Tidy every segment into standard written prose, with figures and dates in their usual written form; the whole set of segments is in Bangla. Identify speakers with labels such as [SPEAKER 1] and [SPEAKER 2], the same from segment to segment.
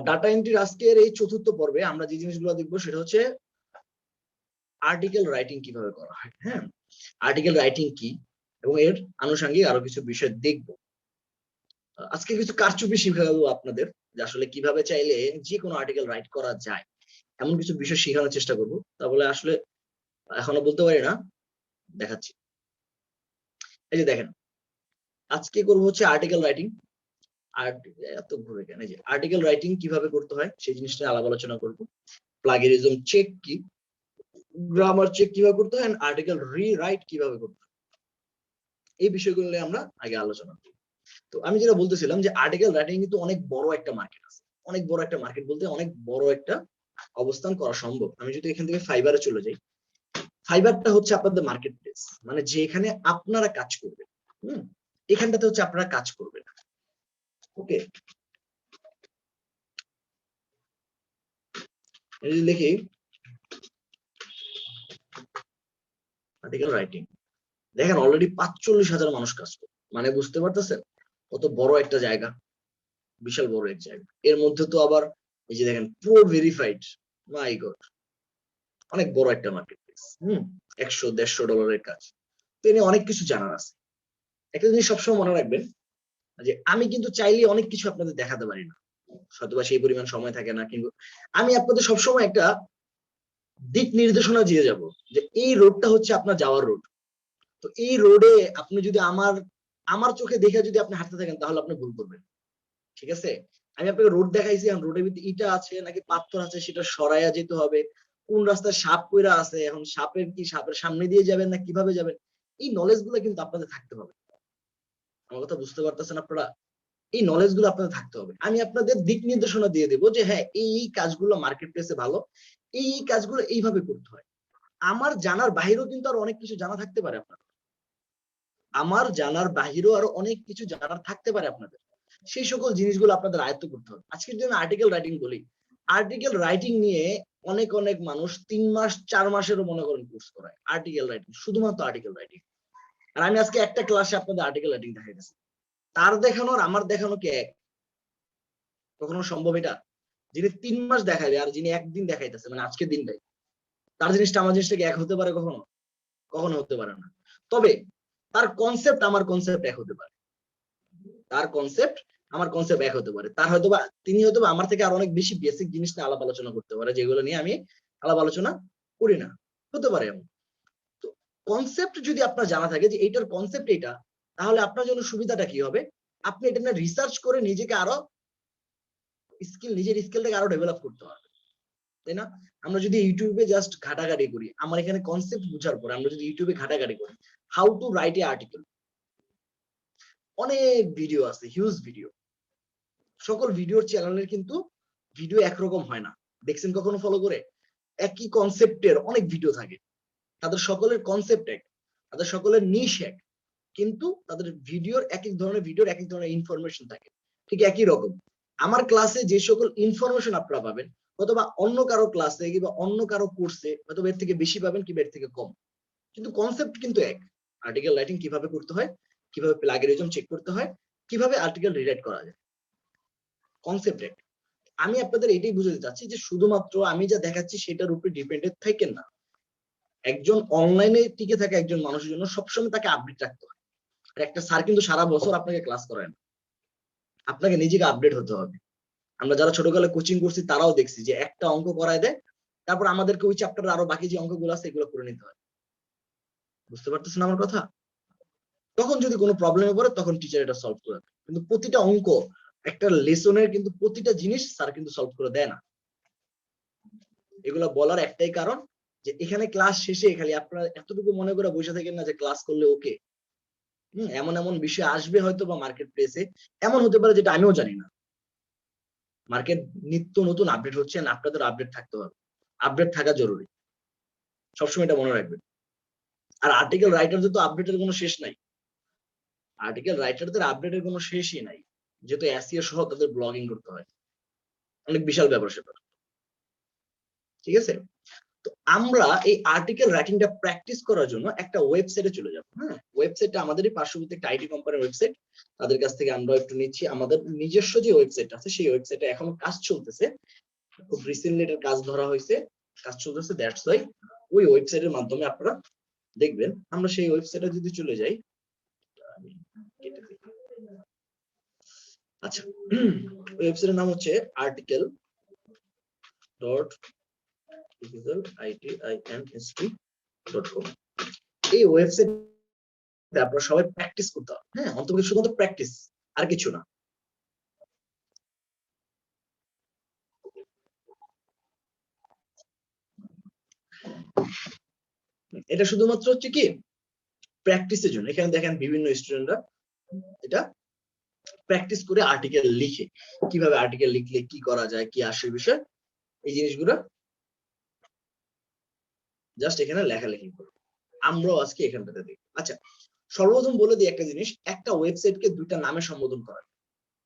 [SPEAKER 1] ডাটা এন্ট্রির আজকের এই চতুর্থ পর্বে আমরা যে জিনিসগুলো দেখবো সেটা হচ্ছে আর্টিকেল রাইটিং কিভাবে করা হয়। হ্যাঁ, আর্টিকেল রাইটিং কি এবং এর আনুষঙ্গিক আরো কিছু বিষয় দেখবো। আজকে কিছু কারচুপি শিখাবো আপনাদের, যে আসলে কিভাবে চাইলে যে কোনো আর্টিকেল রাইট করা যায়, এমন কিছু বিষয় শেখানোর চেষ্টা করবো। তাহলে আসলে এখনো বলতে পারি না, দেখাচ্ছি। এই যে দেখেন, আজকে করবো হচ্ছে আর্টিকেল রাইটিং। আর এত ঘুরে কেন, যে আর্টিকেল রাইটিং কিভাবে করতে হয় সেই জিনিসটা আলাপ আলোচনা করবো। প্লাগিয়ারিজম চেক কি, গ্রামার চেক কিভাবে করতে হয়, আর্টিকেল রিরাইট কিভাবে করতে হয়, এই বিষয়গুলো নিয়ে আমরা আগে আলোচনা করি। তো আমি যেটা বলতেছিলাম যে আর্টিকেল রাইটিং কিন্তু অনেক বড় একটা মার্কেট আছে। অনেক বড় একটা মার্কেট বলতে অনেক বড় একটা অবস্থান করা সম্ভব। আমি যদি এখান থেকে ফাইবারে চলে যাই, ফাইবারটা হচ্ছে আপনাদের মার্কেট প্লেস, মানে যেখানে আপনারা কাজ করবেন। এখানটাতে হচ্ছে আপনারা কাজ করবেন। ওকে, লিখি আর্টিকেল রাইটিং। দেখেন অলরেডি 45,000 মানুষ কাজ করে, মানে বুঝতে পারতেছেন কত বড় একটা জায়গা, বিশাল বড় এক জায়গা। এর মধ্যে তো আবার এই যে দেখেন প্রো ভেরিফাইড, মাই গড, অনেক বড় একটা মার্কেট প্লেস। 100-150 ডলারের কাজ, তো এ নিয়ে অনেক কিছু জানার আছে। একটা জিনিস সবসময় মনে রাখবেন, যে আমি কিন্তু চাইলে অনেক কিছু আপনাদের দেখাতে পারি না, হয়তোবা সেই পরিমাণ সময় থাকে না, কিন্তু আমি আপনাদের সবসময় একটা দিক নির্দেশনা দিয়ে যাব, যে এই রোডটা হচ্ছে আপনার যাওয়ার রোড। তো এই রোডে আপনি যদি আমার চোখে দেখে যদি আপনি হাঁটতে থাকেন, তাহলে আপনি ভুল করবেন। ঠিক আছে, আমি আপনাকে রোড দেখাইছি, এখন রোডের ভিতরে ইটা আছে নাকি পাথর আছে সেটা সরাইয়া যেতে হবে, কোন রাস্তায় সাপ কইরা আছে, এখন সাপের কি সাপের সামনে দিয়ে যাবেন না কিভাবে যাবেন, এই নলেজ গুলো কিন্তু আপনাদের থাকতে হবে। আমার কথা বুঝতে পারতেছেন আপনারা? এই নলেজ গুলো আপনাদের থাকতে হবে। আমি আপনাদের দিক নির্দেশনা দিয়ে দেবো যে হ্যাঁ, এই কাজগুলো মার্কেট প্লেসে ভালো, এই কাজগুলো এইভাবে করতে হয়। আমার জানার বাহিরেও কিন্তু আরো অনেক কিছু জানা থাকতে পারে আপনার, আমার জানার বাহিরেও আরো অনেক কিছু জানার থাকতে পারে আপনাদের। সেই সকল জিনিসগুলো আপনাদের আয়ত্ত করতে হবে। আজকে যদি আমি আর্টিকেল রাইটিং বলি, আর্টিকেল রাইটিং নিয়ে অনেক অনেক মানুষ 3 মাস 4 মাসেরও মনে করেন কোর্স করায় আর্টিকেল রাইটিং, শুধুমাত্র আর্টিকেল রাইটিং। আর আমি আজকে একটা ক্লাসে আপনাদের আর্টিকেল রাইটিং দেখাইতেছি, তার দেখানো আর আমার দেখানো কি এক? কখনো সম্ভব এটা? যিনি 3 মাস দেখাবে আর যিনি একদিন দেখাইতেছে, মানে আজকের দিনটাই, তার জিনিসটা আমার জিনিসটা কি এক হতে পারে? কখনো কখনো হতে পারে না। তবে তার কনসেপ্ট আমার কনসেপ্ট এক হতে পারে, তার কনসেপ্ট আমার কনসেপ্ট এক হতে পারে। তার হয়তোবা তিনি হয়তোবা আমার থেকে আরো অনেক বেশি বেসিক জিনিস নিয়ে আলাপ আলোচনা করতে পারে, যেগুলো নিয়ে আমি আলাপ আলোচনা করি না, হতে পারে এমন। তো কনসেপ্ট যদি আপনার জানা থাকে যে এইটার কনসেপ্ট এটা, তাহলে আপনার জন্য সুবিধাটা কি হবে? আপনি এটা নিয়ে রিসার্চ করে নিজেকে আরো নিজের স্কিলটাকে আরো ডেভেলপ করতে হবে, তাই না? আমরা যদি ইউটিউবে জাস্ট ঘাটাঘাটি করি, আমার এখানে কনসেপ্ট বুঝার পরে আমরা যদি ইউটিউবে ঘাটাঘাটি করি, how to write a article, অনেক ভিডিও আছে, হিউজ ভিডিও। সকল ভিডিওর চ্যানেলের কিন্তু ভিডিও একরকম হয় না, দেখছেন কখনো ফলো করে? একই কনসেপ্টের অনেক ভিডিও থাকে, তাদের সকলের কনসেপ্ট এক, তাদের সকলের নিশ এক, কিন্তু তাদের ভিডিওর এক এক ধরনের ভিডিওর এক এক ধরনের ইনফরমেশন থাকে। ঠিক একই রকম আমার ক্লাসে যে সকল ইনফরমেশন আপনারা পাবেন, অথবা অন্য কারো ক্লাসে কিংবা অন্য কারো কোর্সে হয়তো এর থেকে বেশি পাবেন কিংবা এর থেকে কম, কিন্তু কনসেপ্ট কিন্তু এক। আর্টিকেল রাইটিং কিভাবে করতে হয়, কিভাবে প্লাগিয়ারিজম চেক করতে হয়, কিভাবে আর্টিকেল রিরাইট করা যায়, কনসেপ্ট এক। আমি আপনাদের এটাই বুঝাতে চাচ্ছি যে শুধুমাত্র আমি যা দেখাচ্ছি সেটার উপরে ডিপেন্ডেন্ট থাকেন না। একজন অনলাইনে টিকে থাকা একজন মানুষের জন্য সবসময় তাকে আপডেট রাখতে হয়। আর একটা স্যার কিন্তু সারা বছর আপনাকে ক্লাস করায় না, আপনাকে নিজেকে আপডেট হতে হবে। আমরা যারা ছোটকালে কোচিং করছি তারাও দেখছি যে একটা অঙ্ক করায় দেয়, তারপর আমাদেরকে ওই চ্যাপ্টারের আরো বাকি যে অঙ্কগুলো আছে এগুলো করে নিতে হয়। বুঝতে পারতেছেন আমার কথা? তখন যদি কোনো প্রবলেমে পড়ে তখন টিচার এটা সলভ করে দেয়, কিন্তু প্রতিটা অঙ্ক একটা লেসনের কিন্তু প্রতিটা জিনিস স্যার কিন্তু সলভ করে দেয় না। এগুলো বলার একটাই কারণ, যে এখানে ক্লাস শেষে খালি আপনারা এতটুকু মনে করে বসে থাকেন না যে ক্লাস করলে ওকে। এমন এমন বিষয় আসবে হয়তো বা মার্কেট প্লেসে, এমন হতে পারে যেটা আমিও জানি না। মার্কেট নিত্য নতুন আপডেট হচ্ছে, আপনাদের আপডেট থাকতে হবে, আপডেট থাকা জরুরি, সবসময় এটা মনে রাখবেন। আর আর্টিকেল রাইটারদের তো আপডেটের কোনো শেষ নাই, আর্টিকেল রাইটারদের আপডেটের কোনো শেষই নাই, যেহেতু এসইও সহ তাদের ব্লগিং করতে হয়, অনেক বিশাল ব্যাপার সেটা। ঠিক আছে, তো আমরা এই আর্টিকেল রাইটিংটা প্র্যাকটিস করার জন্য একটা ওয়েবসাইটে চলে যাব। হ্যাঁ, ওয়েবসাইটটা আমাদেরই পার্শ্ববর্তী একটা আইটি কোম্পানির ওয়েবসাইট, তাদের কাছ থেকে আমরা একটু নিচ্ছি। আমাদের নিজস্ব যে ওয়েবসাইট আছে সেই ওয়েবসাইটে এখনো কাজ চলতেছে, খুব রিসেন্টলি এটার কাজ ধরা হয়েছে, কাজ চলতেছে, দ্যাটস ওয়াই ওই ওয়েবসাইটের মাধ্যমে আপনারা দেখবেন। আমরা সেই ওয়েবসাইটে যদি চলে যাই, আচ্ছা, ওয়েবসাইটের নাম হচ্ছে article.digitaliteinst.com। এই ওয়েবসাইট আপনারা সবাই প্র্যাকটিস করতে হবে। হ্যাঁ, অন্তত শুধুমাত্র প্র্যাকটিস, আর কিছু না। এটা শুধুমাত্র হচ্ছে কি প্র্যাকটিসের জন্য। এখানে দেখেন বিভিন্ন স্টুডেন্টরা এটা প্র্যাকটিস করে আর্টিকেল লিখে, কিভাবে আর্টিকেল লিখলে কি করা যায়, কি আসে বিষয়, এই জিনিসগুলো জাস্ট এখানে লেখালেখি করে। আমরাও আজকে এখানটাতে দেখি। আচ্ছা, সর্বপ্রথম বলে দিই একটা জিনিস, একটা ওয়েবসাইটকে দুইটা নামে সম্বোধন করা যায়,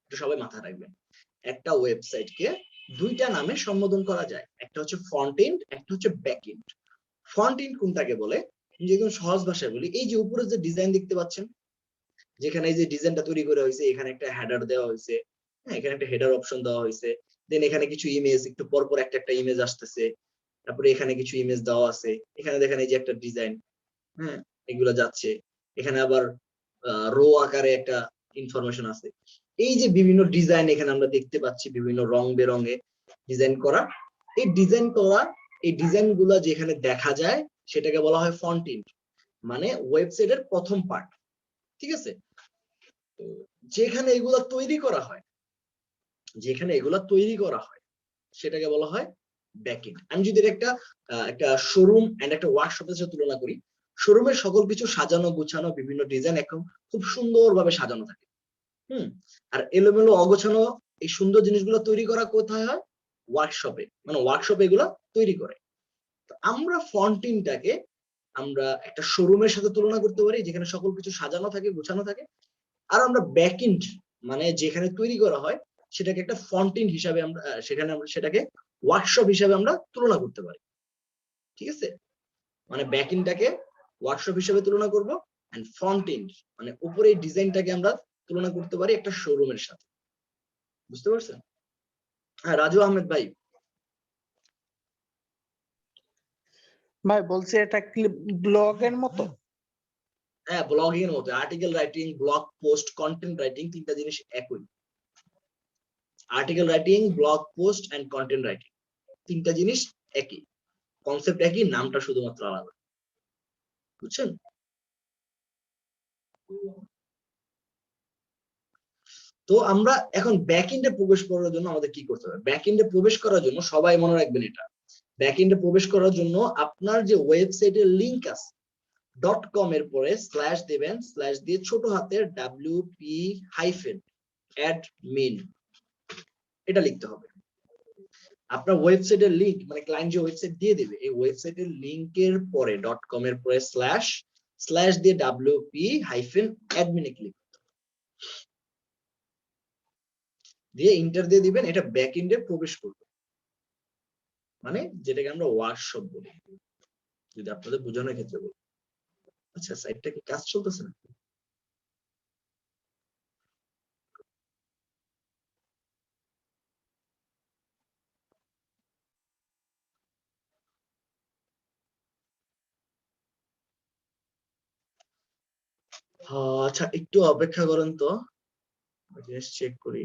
[SPEAKER 1] এটা সবাই মাথায় রাখবেন। একটা ওয়েবসাইটকে দুইটা নামে সম্বোধন করা যায়, একটা হচ্ছে ফ্রন্ট এন্ড, একটা হচ্ছে ব্যাক এন্ড। ফ্রন্ট এন্ড কোনটাকে বলে, যেরকম সহজ ভাষায় বলি, এই যে উপরে যে ডিজাইন দেখতে পাচ্ছেন, যেখানে এই যে ডিজাইনটা তৈরি করা হয়েছে, এখানে একটা হেডার দেওয়া হয়েছে, হ্যাঁ, এখানে একটা হেডার অপশন দেওয়া হয়েছে, দেন এখানে কিছু ইমেজ, একটু পর পর একটা একটা ইমেজ আসতেছে, তারপরে এখানে কিছু ইমেজ দেওয়া আছে, এখানে দেখেন এই যে একটা ডিজাইন, হ্যাঁ, এগুলো যাচ্ছে, এখানে আবার রো আকারে একটা ইনফরমেশন আছে। এই যে বিভিন্ন ডিজাইন এখানে আমরা দেখতে পাচ্ছি, বিভিন্ন রং বেরঙে ডিজাইন করা, এই ডিজাইন করা, এই ডিজাইন গুলা যেখানে দেখা যায় সেটাকে বলা হয় ফ্রন্ট এন্ড, মানে ওয়েবসাইটের প্রথম পার্ট। ঠিক আছে, যেখানে এগুলা তৈরি করা হয়, যেখানে এগুলা তৈরি করা হয় সেটাকে বলা হয় ব্যাক এন্ড। আমি যদি একটা শোরুম এন্ড একটা ওয়ার্কশপের সাথে তুলনা করি, শোরুমের সকল কিছু সাজানো গুছানো, বিভিন্ন ডিজাইন একদম খুব সুন্দরভাবে সাজানো থাকে, আর এলোমেলো অগোছানো এই সুন্দর জিনিসগুলো তৈরি করা কোথায় হয়? ওয়ার্কশপে, মানে ওয়ার্কশপে এগুলো তৈরি করে। তো আমরা ফ্রন্ট এন্ডটাকে আমরা একটা শোরুমের সাথে তুলনা করতে পারি, যেখানে সকল কিছু সাজানো থাকে, গোছানো থাকে। আর আমরা ব্যাক এন্ড, মানে যেখানে তৈরি করা হয়, সেটাকে একটা ফ্রন্ট এন্ড হিসাবে আমরা সেটাকে ওয়ার্কশপ হিসাবে আমরা তুলনা করতে পারি। ঠিক আছে, মানে ব্যাক এন্ডটাকে ওয়ার্কশপ হিসাবে তুলনা করব, এন্ড ফ্রন্ট এন্ড মানে উপরে এই ডিজাইনটাকে আমরা তুলনা করতে পারি একটা শোরুমের সাথে। বুঝতে পারছেন? হ্যাঁ, রাজু আহমেদ ভাই।
[SPEAKER 2] ভাই বলছি এটা কি ব্লগের মতো?
[SPEAKER 1] হ্যাঁ, ব্লগিং এর মতো। Article writing, blog post, content writing, তিনটা জিনিস একই। Article writing, blog post and content writing, তিনটা জিনিস একই, কনসেপ্ট একই, নামটা শুধুমাত্র আলাদা। বুঝছেন? তো আমরা এখন ব্যাক এন্ডে প্রবেশ করার জন্য আমাদের কি করতে হবে? ব্যাক এন্ডে প্রবেশ করার জন্য সবাই মনে রাখবেন, এটা ব্যাক এন্ডে প্রবেশ করার জন্য আপনার যে ওয়েবসাইটের লিংক আছে, .com এর পরে স্ল্যাশ দিবেন, স্ল্যাশ দিয়ে ছোট হাতের WP-admin এটা লিখতে হবে। আপনার ওয়েবসাইটের লিংক, মানে ক্লায়েন্ট যে ওয়েবসাইট দিয়ে দিবে, এই ওয়েবসাইটের লিংকের পরে .com এর পরে স্ল্যাশ, স্ল্যাশ দিয়ে WP-admin এ ক্লিক দিয়ে ইন্টার দিয়ে দিবেন। এটা ব্যাক এন্ডে প্রবেশ করবে, মানে যেটাকে আমরা ওয়ার্কশপ বলি, যদি আপনাদের বোঝানোর ক্ষেত্রে বলি। আচ্ছা, সাইটটা কি কাজ চলতেছে না? আচ্ছা, একটু অপেক্ষা করেন তো, জিনিস চেক করি।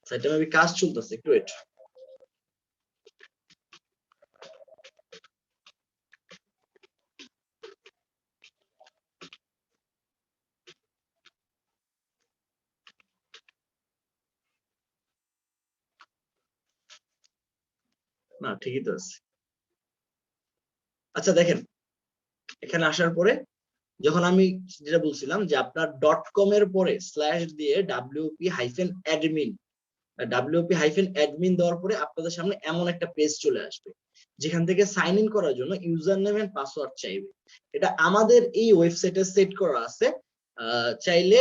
[SPEAKER 1] সাইটটা মেবি কাজ চলতেছে, একটু ওয়েট। না, ঠিকই তো আছে। আচ্ছা দেখেন, এখানে আসার পরে যখন আমি যেটা বলছিলাম যে আপনার .com এর পরে স্ল্যাশ দিয়ে WP-admin দেওয়ার পরে আপনাদের সামনে এমন একটা পেজ চলে আসবে, যেখান থেকে সাইন ইন করার জন্য ইউজার নেম এন্ড পাসওয়ার্ড চাইবে। এটা আমাদের এই ওয়েবসাইটে সেট করা আছে, চাইলে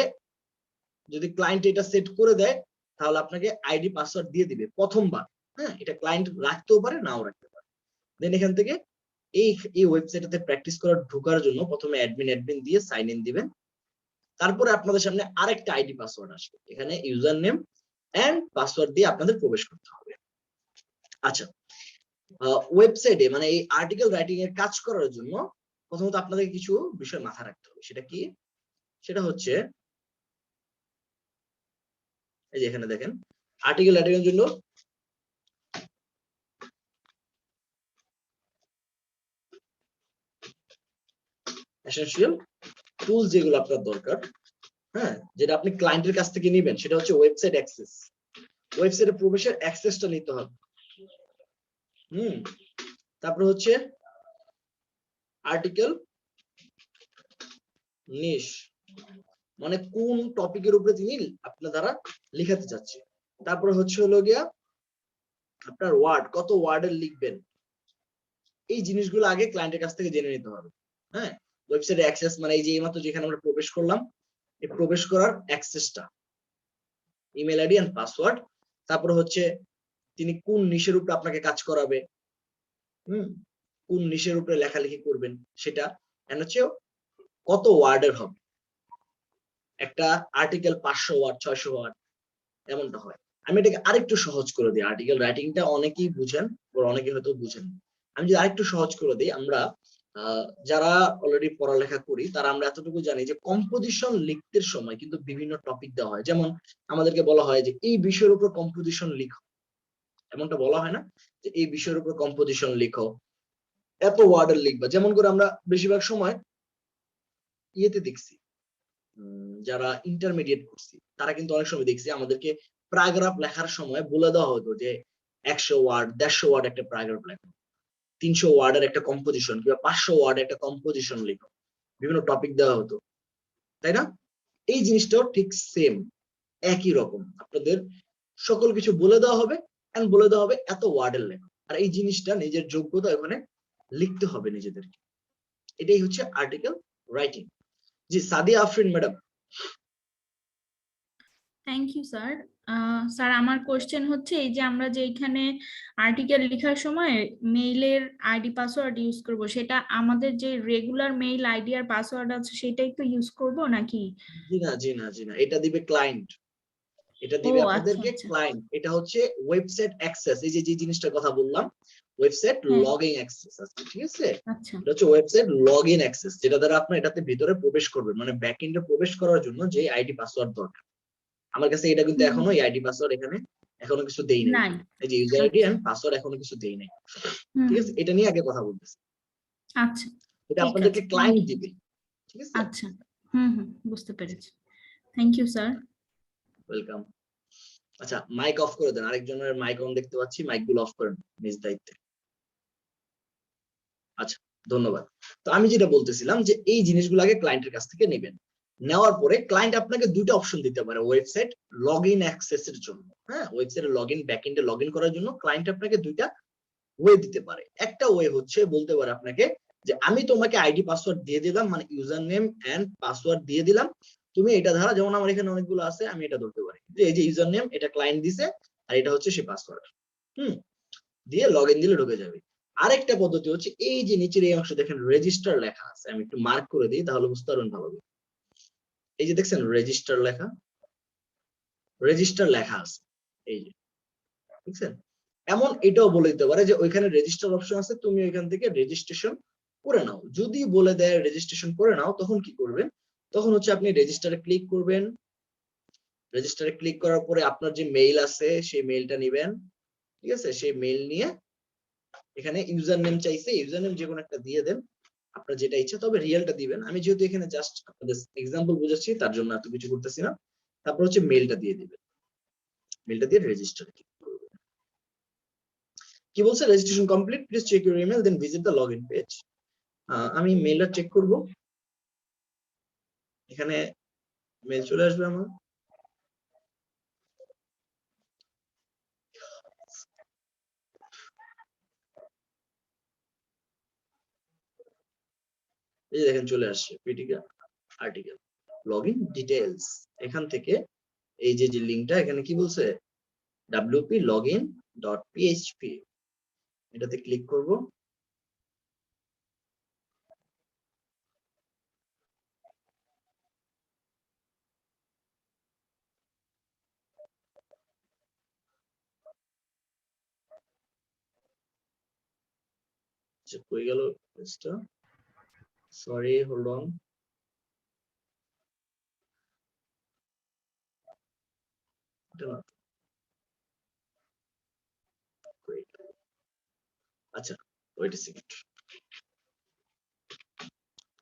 [SPEAKER 1] যদি ক্লায়েন্ট এটা সেট করে দেয় তাহলে আপনাকে আইডি পাসওয়ার্ড দিয়ে দিবে প্রথমবার। হ্যাঁ, এটা ক্লায়েন্ট রাখতেও পারে নাও রাখতে পারে। দেন এখান থেকে এই ওয়েবসাইটে প্র্যাকটিস করার ঢোকার জন্য প্রথমে অ্যাডমিন দিয়ে সাইন ইন দিবেন। তারপরে আপনাদের সামনে আরেকটা আইডি পাসওয়ার্ড আসবে, এখানে ইউজার নেম এন্ড পাসওয়ার্ড দিয়ে আপনাদের প্রবেশ করতে হবে। আচ্ছা, ওয়েবসাইটে মানে এই আর্টিকেল রাইটিং এর কাজ করার জন্য প্রথমত আপনাদের কিছু বিষয় মাথায় রাখতে হবে। সেটা কি? সেটা হচ্ছে এই যে এখানে দেখেন আর্টিকেল রাইটিং এর জন্য এসেনশিয়াল টুলস যেগুলো আপনার দরকার, হ্যাঁ, যেটা আপনি ক্লায়েন্টের কাছ থেকে নেবেন, সেটা হচ্ছে ওয়েবসাইট অ্যাক্সেস। ওয়েবসাইটে প্রবেশের অ্যাক্সেসটা নিতে হবে। তারপর হচ্ছে আর্টিকেল নিশ, মানে কোন টপিকের উপরে তিনি আপনার দ্বারা লিখাতে চাচ্ছে। তারপরে হচ্ছে হলো গিয়া আপনার ওয়ার্ড, কত ওয়ার্ডের লিখবেন, এই জিনিসগুলো আগে ক্লায়েন্টের কাছ থেকে জেনে নিতে হবে। হ্যাঁ, ওয়েবসাইটে অ্যাক্সেস মানে এই যে এইমাত্র যেখানে আমরা প্রবেশ করলাম, এই প্রবেশ করার অ্যাক্সেসটা, ইমেল আইডি এন্ড পাসওয়ার্ড। তারপর হচ্ছে তিনি কোন নিশের উপরে আপনাকে কাজ করাবে, কোন নিশের উপরে লেখালেখি করবেন সেটা, এন্ড হচ্ছে কত ওয়ার্ডের হবে। একটা আর্টিকেল 500 ওয়ার্ড 600 ওয়ার্ড এমনটা হয়। আমি এটাকে আরেকটু সহজ করে দিই। আর্টিকেল রাইটিংটা অনেকেই বুঝেন, অনেকে হয়তো বুঝেন। আমি যদি আরেকটু সহজ করে দিই, আমরা যারা অলরেডি পড়ালেখা করি তারা আমরা এতটুকু জানি যে কম্পোজিশন লিখতে সময় কিন্তু বিভিন্ন টপিক দেওয়া হয়। যেমন আমাদেরকে বলা হয় যে এই বিষয়ের উপর কম্পোজিশন লিখো, এমনটা বলা হয় না যে এই বিষয়ের উপর কম্পোজিশন লিখো, এত ওয়ার্ডের লিখবা। যেমন করে আমরা বেশিরভাগ সময় ইয়েতে দেখছি, যারা ইন্টারমিডিয়েট করছি তারা কিন্তু অনেক সময় দেখছি আমাদেরকে প্যারাগ্রাফ লেখার সময় বলে দেওয়া হতো যে 100 ওয়ার্ড 150 ওয়ার্ড একটা প্যারাগ্রাফ লেখো, 300 ওয়ার্ডের একটা কম্পোজিশন কিংবা 500 ওয়ার্ডের একটা কম্পোজিশন লিখো, বিভিন্ন টপিক দেওয়া হতো, তাই না? এই জিনিসটাও ঠিক সেম, একই রকম। আপনাদের সকল কিছু বলে দেওয়া হবে এন্ড বলে দেওয়া হবে এত ওয়ার্ডের লেখো, আর এই জিনিসটা নিজের যোগ্যতা ওখানে লিখতে হবে নিজেদেরকে। এটাই হচ্ছে আর্টিকেল রাইটিং। জি, Sadia Afrin madam.
[SPEAKER 3] Thank you sir. Sir, আমার কোশ্চেন হচ্ছে এই যে আমরা যে এখানে আর্টিকেল লেখার সময় মেইলের আইডি পাসওয়ার্ড ইউজ করব, সেটা আমাদের যে রেগুলার মেইল আইডি আর পাসওয়ার্ড আছে সেটাই তো ইউজ করব নাকি?
[SPEAKER 1] জি না, এটা দিবে ক্লায়েন্ট, এটা
[SPEAKER 3] ও
[SPEAKER 1] দিবে
[SPEAKER 3] আচ্ছা
[SPEAKER 1] আপনাদেরকে
[SPEAKER 3] আচ্ছা।
[SPEAKER 1] ক্লায়েন্ট। এটা হচ্ছে ওয়েবসাইট অ্যাক্সেস, এই যে জিনিসটার কথা বললাম, ওয়েবসাইট
[SPEAKER 3] হ্যাঁ,
[SPEAKER 1] লগইন অ্যাক্সেস আছে, ঠিক আছে?
[SPEAKER 3] আচ্ছা।
[SPEAKER 1] এটা হচ্ছে ওয়েবসাইট লগইন অ্যাক্সেস, যেটা দ্বারা আপনি এটাতে ভিতরে প্রবেশ করবেন, মানে ব্যাকএন্ডে প্রবেশ করার জন্য যে আইডি পাসওয়ার্ড দরকার। আমার কাছে এটা কিন্তু এখনো এই আইডি পাসওয়ার্ড এখানে এখনো কিছু দেই নাই।
[SPEAKER 3] নাই।
[SPEAKER 1] এই যে ইউজার আইডি
[SPEAKER 3] আচ্ছা।
[SPEAKER 1] এন্ড পাসওয়ার্ড এখনো কিছু দেই নাই,
[SPEAKER 3] হুম
[SPEAKER 1] ঠিক
[SPEAKER 3] হুম,
[SPEAKER 1] আছে? এটা নিয়ে আগে কথা বলতেছি।
[SPEAKER 3] আচ্ছা
[SPEAKER 1] এটা
[SPEAKER 3] ঠিক
[SPEAKER 1] আপনাদেরকে
[SPEAKER 3] আছে, থ্যাংক
[SPEAKER 1] ক্লায়েন্ট
[SPEAKER 3] ইউ।
[SPEAKER 1] দিবে, ঠিক আছে?
[SPEAKER 3] আচ্ছা, হুম, বুঝতে পেরেছি। Thank you sir.
[SPEAKER 1] ওয়েলকাম। আচ্ছা, মাইক অফ করে দেন, আরেকজনের মাইক অন দেখতে পাচ্ছি, মাইক গুলো অফ করেন নিজ দায়িত্বে। আচ্ছা, ধন্যবাদ। তো আমি যেটা বলতেছিলাম যে এই জিনিসগুলো আগে ক্লায়েন্টের কাছ থেকে নেবেন, নেওয়ার পরে ক্লায়েন্ট আপনাকে দুইটা অপশন দিতে পারে ওয়েবসাইট লগইন অ্যাক্সেস এর জন্য। হ্যাঁ, ওয়েবসাইটে লগইন ব্যাকএন্ডে লগইন করার জন্য ক্লায়েন্ট আপনাকে দুইটা ওয়ে দিতে পারে। একটা ওয়ে হচ্ছে বলতে পারে আপনাকে যে আমি তোমাকে আইডি পাসওয়ার্ড দিয়ে দিলাম, মানে ইউজার নেম এন্ড পাসওয়ার্ড দিয়ে দিলাম, তুমি এটা ধারা, যেমন আমার এখানে অনেকগুলো আছে, আমি এটা ধরতে পারি যে এই যে ইউজার নেম এটা ক্লায়েন্ট দিছে আর এটা হচ্ছে সে পাসওয়ার্ড, দিয়ে লগইন দিলে ঢুকে যাবে। আরেকটা পদ্ধতি হচ্ছে এই যে নিচের এই অংশ দেখেন রেজিস্টার লেখা আছে, আমি একটু মার্ক করে দিই তাহলে বুঝতে পারবেন ভালো। এই যে দেখছেন রেজিস্টার লেখা, রেজিস্টার লেখা আছে এই যে, বুঝছেন? এমন এটাও বলে দিতে পারে যে ওইখানে রেজিস্টার অপশন আছে, তুমি ওইখান থেকে রেজিস্ট্রেশন করে নাও। যদি বলে দেয় রেজিস্ট্রেশন করে নাও, তখন কি করবেন? তখন হচ্ছে আপনি রেজিস্টারে ক্লিক করবেন। রেজিস্টারে ক্লিক করার পরে আপনার যে মেইল আছে সেই মেইলটা নেবেন, ঠিক আছে? সেই মেইল নিয়ে এখানে ইউজার নেম চাইছে, ইউজার নেম যে কোনো একটা দিয়ে দেন, আপনার যেটা ইচ্ছা, তবে রিয়েলটা দিবেন। আমি যেহেতু এখানে জাস্ট আপনাদের এক্সাম্পল বুঝাচ্ছি তার জন্য এত কিছু করতেছি না। তারপর হচ্ছে মেইলটা দিয়ে দিবেন, মেইলটা দিয়ে রেজিস্টারে ক্লিক করবেন। কি বলছে? Registration complete, please check your email then visit the login page. আমি মেইলটা চেক করব, এখানে মেইল চলে আসবে আমার। এই দেখেন চলে আসছে পিটিকা আর্টিকেল লগইন ডিটেইলস। এখান থেকে এই যে লিঙ্কটা এখানে কি বলছে wp-login.php, এটাতে ক্লিক করব। কই গেল পেজটা? Sorry, hold on. আচ্ছা, ওয়েট আ সেকেন্ড।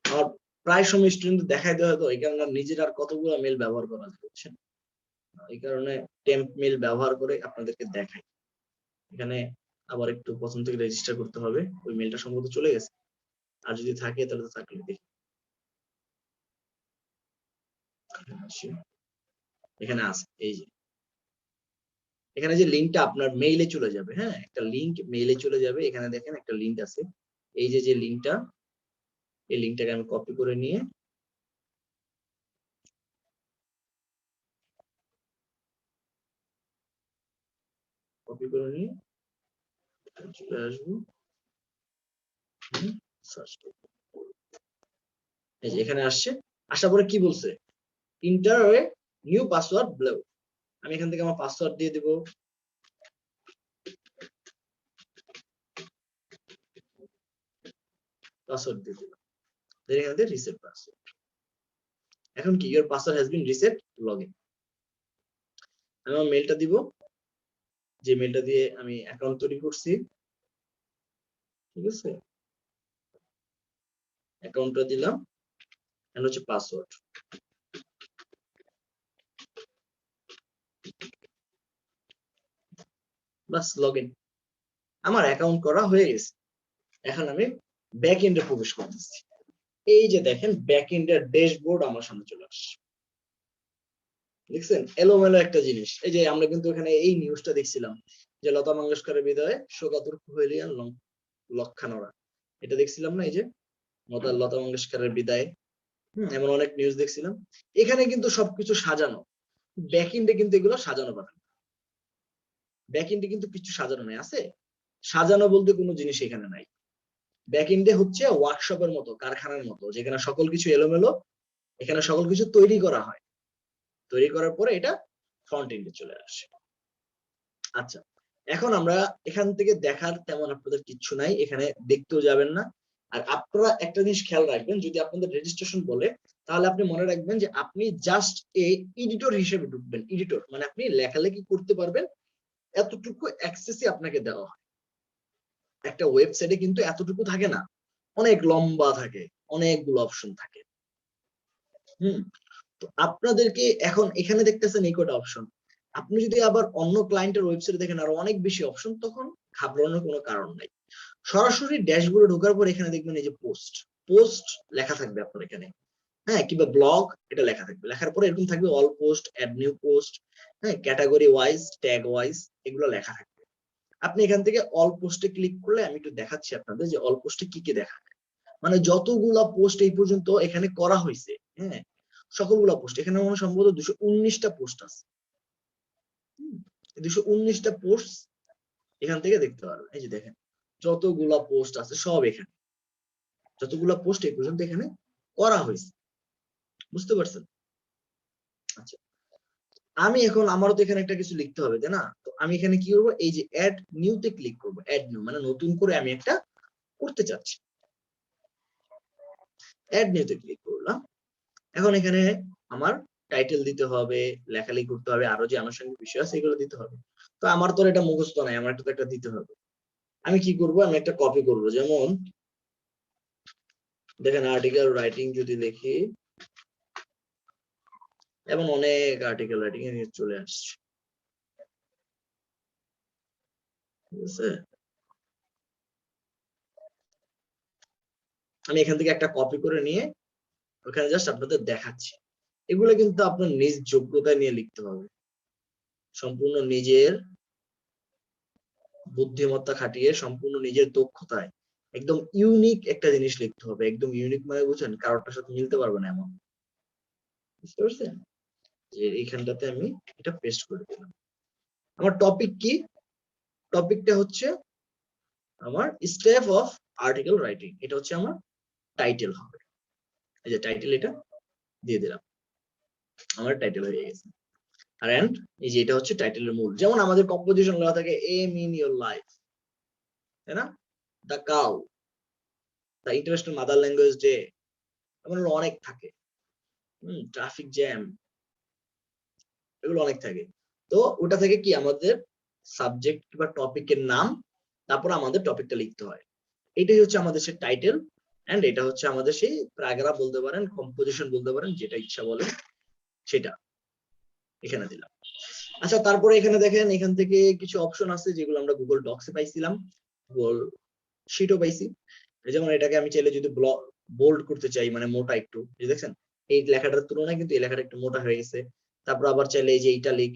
[SPEAKER 1] আর প্রায় সময় স্টুডেন্ট দেখাই দেওয়া হতো এই কারণে নিজের আর কতগুলো মেল ব্যবহার করা যাচ্ছে, এই কারণে টেম্প মেল ব্যবহার করে আপনাদেরকে দেখাই। এখানে আবার একটু প্রথম থেকে রেজিস্টার করতে হবে, ওই মেলটা সম্ভবত চলে গেছে, আর যদি থাকে তাহলে তো থাকলে দেখি। এখানে আছে, এই যে এখানে যে লিঙ্কটা আপনার মেইলে চলে যাবে, হ্যাঁ একটা লিঙ্ক মেইলে চলে যাবে। এখানে দেখেন একটা লিঙ্ক আছে, এই যে লিঙ্কটা, এই লিঙ্কটাকে আমি কপি করে নিয়ে চলে আসবো, সার্চ করব। এই যে এখানে আসছে, আসার পরে কি বলছে, inter a new password block. আমি এখান থেকে আমার পাসওয়ার্ড দিয়ে দেব, পাসওয়ার্ড দিয়ে দিলাম, এখান থেকে রিসেট পাসওয়ার্ড। এখন কি your password has been reset, login. আমি আমার মেলটা দিব, যে মেলটা দিয়ে আমি অ্যাকাউন্ট তৈরি করছি, ঠিক আছে, অ্যাকাউন্টটা দিলাম, এন্ড হচ্ছে পাসওয়ার্ড। বাস, লগইন। আমার অ্যাকাউন্ট করা হয়ে গেছে। এখন আমি ব্যাক এন্ডে প্রবেশ করতেছি। এই যে দেখেন ব্যাক এন্ডের ড্যাশবোর্ড আমার সামনে চলে আসছে, দেখছেন এলোমেলো একটা জিনিস। এই যে আমরা কিন্তু এখানে এই নিউজটা দেখছিলাম যে লতা মঙ্গেশকরের বিদায় শোকাতুর কুহেলিয়ান লক্ষানোরা, এটা দেখছিলাম না, এই যে লতা মঙ্গেশকরের বিদায়, এমন অনেক নিউজ দেখছিলাম। এখানে কিন্তু সবকিছু সাজানো, ব্যাক এন্ডে কিন্তু এগুলো সাজানো পারে, ব্যাক এন্ডে কিন্তু কিছু সাজানো নাই, আছে সাজানো বলতে কোনো জিনিস এখানে নাই। ব্যাক এন্ডে হচ্ছে ওয়ার্কশপের মতো, কারখানার মতো, যেখানে সকল কিছু এলোমেলো, এখানে সকল কিছু তৈরি করা হয়, তৈরি করার পরে এটা ফ্রন্ট এন্ডে চলে আসে। আচ্ছা, এখন আমরা এখান থেকে দেখার তেমন আপনাদের কিচ্ছু নাই, এখানে দেখতেও যাবেন না। আর আপনারা একটা জিনিস খেয়াল রাখবেন, যদি আপনাদের রেজিস্ট্রেশন বলে তাহলে আপনি মনে রাখবেন যে আপনি জাস্ট এডিটর হিসেবে ঢুকবেন। এডিটর মানে আপনি লেখালেখি করতে পারবেন, এতটুকু অ্যাক্সেসই আপনাকে দেওয়া হয়। একটা ওয়েবসাইটে কিন্তু এতটুকু থাকে না, অনেক লম্বা থাকে, অনেকগুলো অপশন থাকে। তো আপনাদেরকে এখন এখানে দেখতেছেন এই কটা অপশন, আপনি যদি আবার অন্য ক্লায়েন্টের ওয়েবসাইটে দেখেন আরো অনেক বেশি অপশন, তখন ঘাবড়ানোর কোনো কারণ নাই। সরাসরি ড্যাশবোর্ডে ঢোকার পর এখানে দেখবেন এই যে পোস্ট, পোস্ট লেখা থাকবে আপনার এখানে, হ্যাঁ, কিংবা ব্লগ, এটা লেখা থাকবে। লেখার পরে এরকম থাকবে all post, add new post, হ্যাঁ, ক্যাটাগরি ওয়াইজ, ট্যাগ ওয়াইজ, এগুলো লেখা থাকবে। আপনি এখান থেকে অল পোস্টে ক্লিক করলে আমি একটু দেখাচ্ছি আপনাদের যে অল পোস্টে কি কি দেখা যায়। মানে যতগুলা পোস্ট এই পর্যন্ত এখানে করা হয়েছে, হ্যাঁ, সকলগুলা পোস্ট এখানে মনে সম্ভবত 219টা পোস্ট আছে। 219টা পোস্ট এখান থেকে দেখতে পারবেন। এই যে দেখেন যতগুলা পোস্ট আছে সব এখানে, যতগুলা পোস্ট এই পর্যন্ত এখানে করা হয়েছে, বুঝতে পারছেন? আচ্ছা, আমি এখন আমারও তো এখানে একটা কিছু লিখতে হবে, তাই না? তো আমি এখানে কি করবো, এই যে অ্যাড নিউ তে ক্লিক করবো। অ্যাড নিউ মানে নতুন করে আমি একটা করতে চাচ্ছি, অ্যাড নিউ তে ক্লিক করলাম। এখন এখানে আমার টাইটেল দিতে হবে, লেখালেখি করতে হবে, আরো যে আনুষঙ্গিক বিষয় আছে এগুলো দিতে হবে। তো আমার তো এটা মুখস্থ নাই, আমার তো একটা দিতে হবে। আমি কি করব, আমি একটা কপি করব। যেমন দেখেন আর্টিকেল রাইটিং যদি লিখি, এবং অনেক আর্টিকেল রাইটিং এ চলে আসছে, ঠিক আছে? আমি এখান থেকে একটা কপি করে নিয়ে ওখানে জাস্ট আপনাদের দেখাচ্ছি। এগুলো কিন্তু আপনার নিজ যোগ্যতা নিয়ে লিখতে হবে, সম্পূর্ণ নিজের বুদ্ধিমত্তা খাটিয়ে, সম্পূর্ণ নিজের দক্ষতায় একদম ইউনিক একটা জিনিস লিখতে হবে। একদম ইউনিক মানে বুঝছেন, কারোটার সাথে মিলতে পারবে না এমন, বুঝতে পারছেন? যে এইখানটাতে আমি এটা পেস্ট করে দিলাম। আমার টপিক কি? টপিকটা হচ্ছে আমার স্টেপ অফ আর্টিকেল রাইটিং, এটা হচ্ছে আমার টাইটেল হবে। এই যে টাইটেল, এটা দিয়ে দিলাম, আমার টাইটেল হয়ে গেছে। আর এন্ড এই যে এটা হচ্ছে টাইটেলের মূল। যেমন আমাদের কম্পোজিশন লেখা থাকে এম ইন ইউর লাইফ, তাই না? The cow, the international mother language day, এমন অনেক থাকে। ট্রাফিক জ্যাম, এগুলো অনেক থাকে। তো ওটা থেকে কি আমাদের সাবজেক্ট বা টপিকের নাম, তারপর আমাদের টপিকটা লিখতে হয়। এটাই হচ্ছে আমাদের সেই টাইটেল, এন্ড এটা হচ্ছে আমাদের সেই প্যারাগ্রাফ বলতে পারেন, কম্পোজিশন বলতে পারেন, যেটা ইচ্ছা বলে সেটা এখানে দিলাম। আচ্ছা, তারপরে এখানে দেখেন এখান থেকে কিছু অপশন আছে যেগুলো আমরা গুগল ডক্সে পাইছিলাম, গুগল শিটও পাইছি। যেমন এটাকে আমি চাইলে যদি বোল্ড করতে চাই, মানে মোটা একটু, দেখছেন এই লেখাটার তুলনায় কিন্তু এই লেখাটা একটু মোটা হয়ে গেছে। তারপর আবার চাইলে এই যে ইটালিক,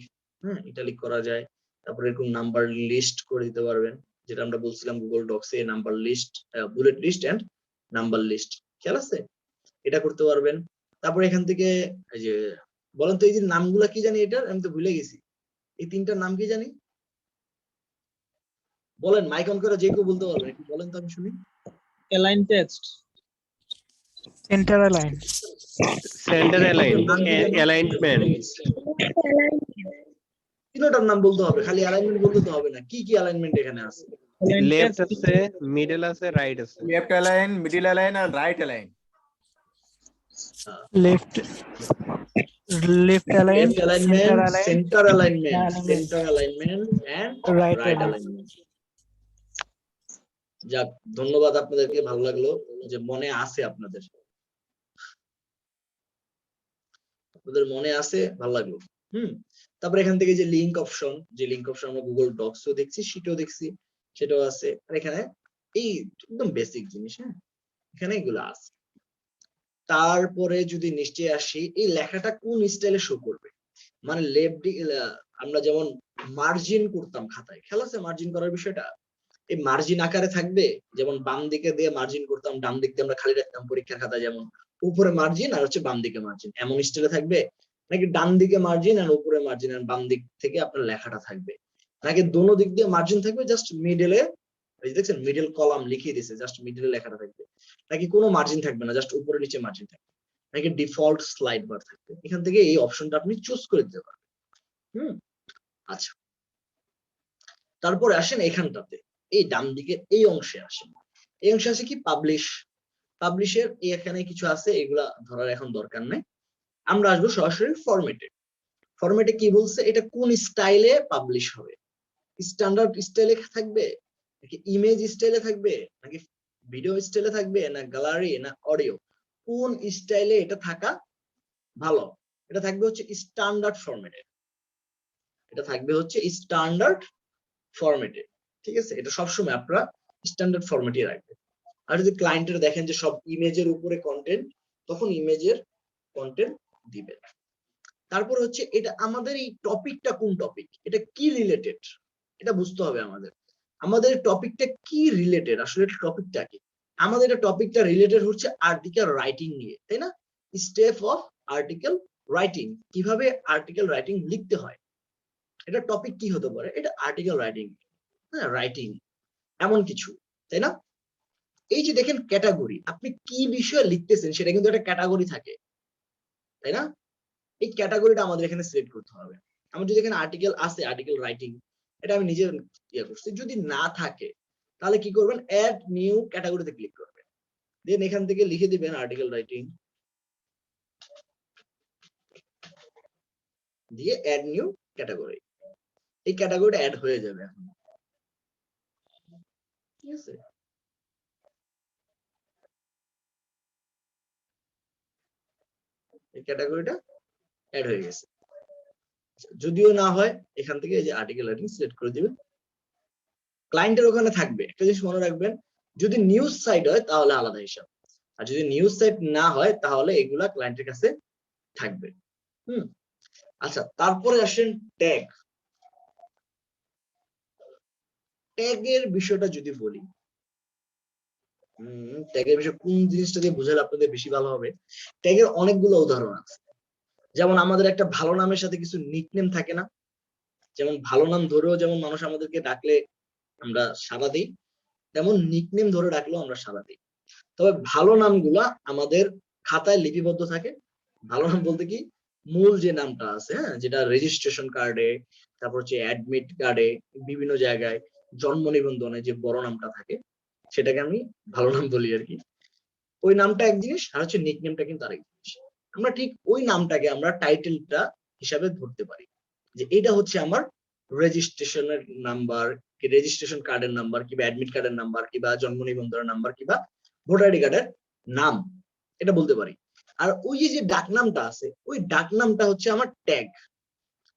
[SPEAKER 1] ইটালিক করা যায়। তারপর এরকম নাম্বার লিস্ট করে দিতে পারবেন, যেটা আমরা বলছিলাম গুগল ডক্সে, number list, bullet list and number list, খেয়াল আছে? এটা করতে পারবেন। তারপর এখান থেকে এই যে বলেন তো এই যে নামগুলা কি জানি এটার, আমি তো ভুলে গেছি, এই তিনটার নাম কি জানি? বলেন, মাইক অন করে যে কেউ বলতে পারবেন, একটু বলেন তো আমি শুনি।
[SPEAKER 4] Align text.
[SPEAKER 2] Centre align,
[SPEAKER 5] centre align,
[SPEAKER 1] নাম কি জানি?
[SPEAKER 5] অ্যালাইনমেন্ট,
[SPEAKER 1] তিনটার নাম বলতে হবে, খালি অ্যালাইনমেন্ট বলতে তো হবে না। কি কি অ্যালাইনমেন্ট এখানে আছে?
[SPEAKER 4] Align
[SPEAKER 5] left
[SPEAKER 4] text.
[SPEAKER 5] আছে, মিডল আছে, রাইট আছে।
[SPEAKER 6] Left align, middle align, and right align.
[SPEAKER 2] Left align,
[SPEAKER 1] left alignment, centre alignment,
[SPEAKER 2] alignment.
[SPEAKER 1] Centre alignment and
[SPEAKER 2] right
[SPEAKER 1] right alignment. যাক, ধন্যবাদ আপনাদেরকে, ভালো লাগলো যে মনে আছে আপনাদের মনে আছে, ভালো লাগলো। তারপর এখান থেকে যে লিংক অপশন, যে লিংক অপশন আমরা গুগল ডক্সও দেখছি, শিটও দেখছি, সেটাও আছে। আর এখানে এই একদম বেসিক জিনিস, এখানে এগুলো আছে। তারপরে যদি নিচে আসি, এই লেখাটা কোন স্টাইলে শো করবে, মানে লেফট, আমরা যেমন মার্জিন করতাম খাতায়, খেয়াল আছে মার্জিন করার বিষয়টা? এই মার্জিন আকারে থাকবে, যেমন বাম দিকে দিয়ে মার্জিন করতাম, ডান দিক দিয়ে আমরা খালি রাখতাম পরীক্ষার খাতায়, যেমন উপরে মার্জিন আর হচ্ছে বাম দিকে মার্জিন, এমন স্টাইলে থাকবে? নাকি ডান দিকে মার্জিন আর উপরে মার্জিন আর বাম দিক থেকে আপনার লেখাটা থাকবে? নাকি দোনো দিক দিয়ে মার্জিন থাকবে, জাস্ট মিডলে, এই দেখছেন মিডল কলাম লিখিয়ে দিয়েছে, জাস্ট মিডলে লেখাটা থাকবে? নাকি কোনো মার্জিন থাকবে না, জাস্ট উপরে নিচে মার্জিন থাকবে? নাকি ডিফল্ট স্লাইড বার থাকবে? এখান থেকে এই অপশনটা আপনি চুজ করে দিতে পারবেন। আচ্ছা, তারপরে আসেন এখানটাতে, এই ডান দিকে এই অংশে আসেন। এই অংশে আছে কি পাবলিশ, পাবলিশের এখানে কিছু আছে, এগুলা ধরার এখন দরকার নাই। আমরা আসবো সরাসরি ফরম্যাটে। ফরম্যাটে কি বলছে, এটা কোন স্টাইলে পাবলিশ হবে? স্ট্যান্ডার্ড স্টাইলে থাকবে, নাকি ইমেজ স্টাইলে থাকবে, নাকি ভিডিও স্টাইলে থাকবে, না গ্যালারি, না অডিও? কোন স্টাইলে এটা থাকা ভালো? এটা থাকবে হচ্ছে স্ট্যান্ডার্ড ফরম্যাটে, এটা থাকবে হচ্ছে স্ট্যান্ডার্ড ফরম্যাটে, ঠিক আছে? এটা সবসময় আপনারা স্ট্যান্ডার্ড ফরম্যাটে রাখবেন। আর যদি ক্লায়েন্টের দেখেন যে সব ইমেজের উপরে কন্টেন্ট, তখন ইমেজের কন্টেন্ট দিবেন। তারপর হচ্ছে এটা আমাদের এই টপিকটা কোন টপিক, এটা কি রিলেটেড, এটা বুঝতে হবে আমাদের। আমাদের টপিকটা কি রিলেটেড, আসলে টপিকটা কি? আমাদের এটা টপিকটা রিলেটেড হচ্ছে আর্টিকেল রাইটিং নিয়ে, তাই না? স্টেপ অফ আর্টিকেল রাইটিং, কিভাবে আর্টিকেল রাইটিং লিখতে হয়, এটা টপিক কি হতে পারে? এটা আর্টিকেল রাইটিং, রাইটিং এমন কিছু, তাই না? এই যে দেখেন ক্যাটাগরি, আপনি কি বিষয়ে লিখতেছেন সেটা কিন্তু একটা ক্যাটাগরি থাকে, তাই না? এই ক্যাটাগরিটা আমাদের এখানে সিলেক্ট করতে হবে। আমার যদি এখানে আর্টিকেল আছে, আর্টিকেল রাইটিং, এটা আমি নিজে ইয়ে করছি। যদি না থাকে তাহলে কি করবেন, অ্যাড নিউ ক্যাটাগরিতে ক্লিক করবেন, দেন এখান থেকে লিখে দিবেন আর্টিকেল রাইটিং, দিয়ে অ্যাড নিউ ক্যাটাগরি। এই ক্যাটাগরিটা অ্যাড হয়ে যাবে এখন, ঠিক আছে? এই ক্যাটাগরিটা অ্যাড হয়ে গেছে। যদিও না হয় এখান থেকে এই যে আর্টিকেল রাইটিং সিলেক্ট করে দিবেন, ক্লায়েন্টের ওখানে থাকবে। একটা জিনিস মনে রাখবেন, যদি নিউজ সাইট হয় তাহলে আলাদা হিসাব, আর যদি নিউজ সাইট না হয় তাহলে এগুলা ক্লায়েন্টের কাছে থাকবে। আচ্ছা, তারপরে আসেন ট্যাগ। ট্যাগের বিষয়টা যদি বলি, ট্যাগের বিষয় কোন জিনিসটা দিয়ে বোঝালে আপনাদের বেশি ভালো হবে? ট্যাগের অনেকগুলো উদাহরণ আছে। যেমন আমাদের একটা ভালো নামের সাথে কিছু নিকনেম থাকে না, যেমন ভালো নাম ধরেও যেমন মানুষ আমাদেরকে ডাকলে আমরা সাড়া দিই, তেমন নিকনেম ধরে ডাকলেও আমরা সাড়া দিই। তবে ভালো নামগুলা আমাদের খাতায় লিপিবদ্ধ থাকে। ভালো নাম বলতে কি, মূল যে নামটা আছে, হ্যাঁ, যেটা রেজিস্ট্রেশন কার্ডে, তারপর হচ্ছে অ্যাডমিট কার্ডে, বিভিন্ন জায়গায় জন্ম নিবন্ধনে যে বড় নামটা থাকে সেটাকে আমি ভালো নাম বলি আর কি। ওই নামটা এক জিনিস, আর হচ্ছে নিকনেমটা কিন্তু আরেক জিনিস। আমরা ঠিক ওই নামটাকে আমরা টাইটেলটা হিসাবে ধরতে পারি যে এটা হচ্ছে আমার রেজিস্ট্রেশনের নাম্বার, কি রেজিস্ট্রেশন কার্ডের নাম্বার, কিংবা অ্যাডমিট কার্ডের নাম্বার, কিংবা জন্ম নিবন্ধনের নাম্বার, কিংবা ভোটার আইডি কার্ডের নাম, এটা বলতে পারি। আর ওই যে ডাকনামটা আছে, ওই ডাকনামটা হচ্ছে আমার ট্যাগ।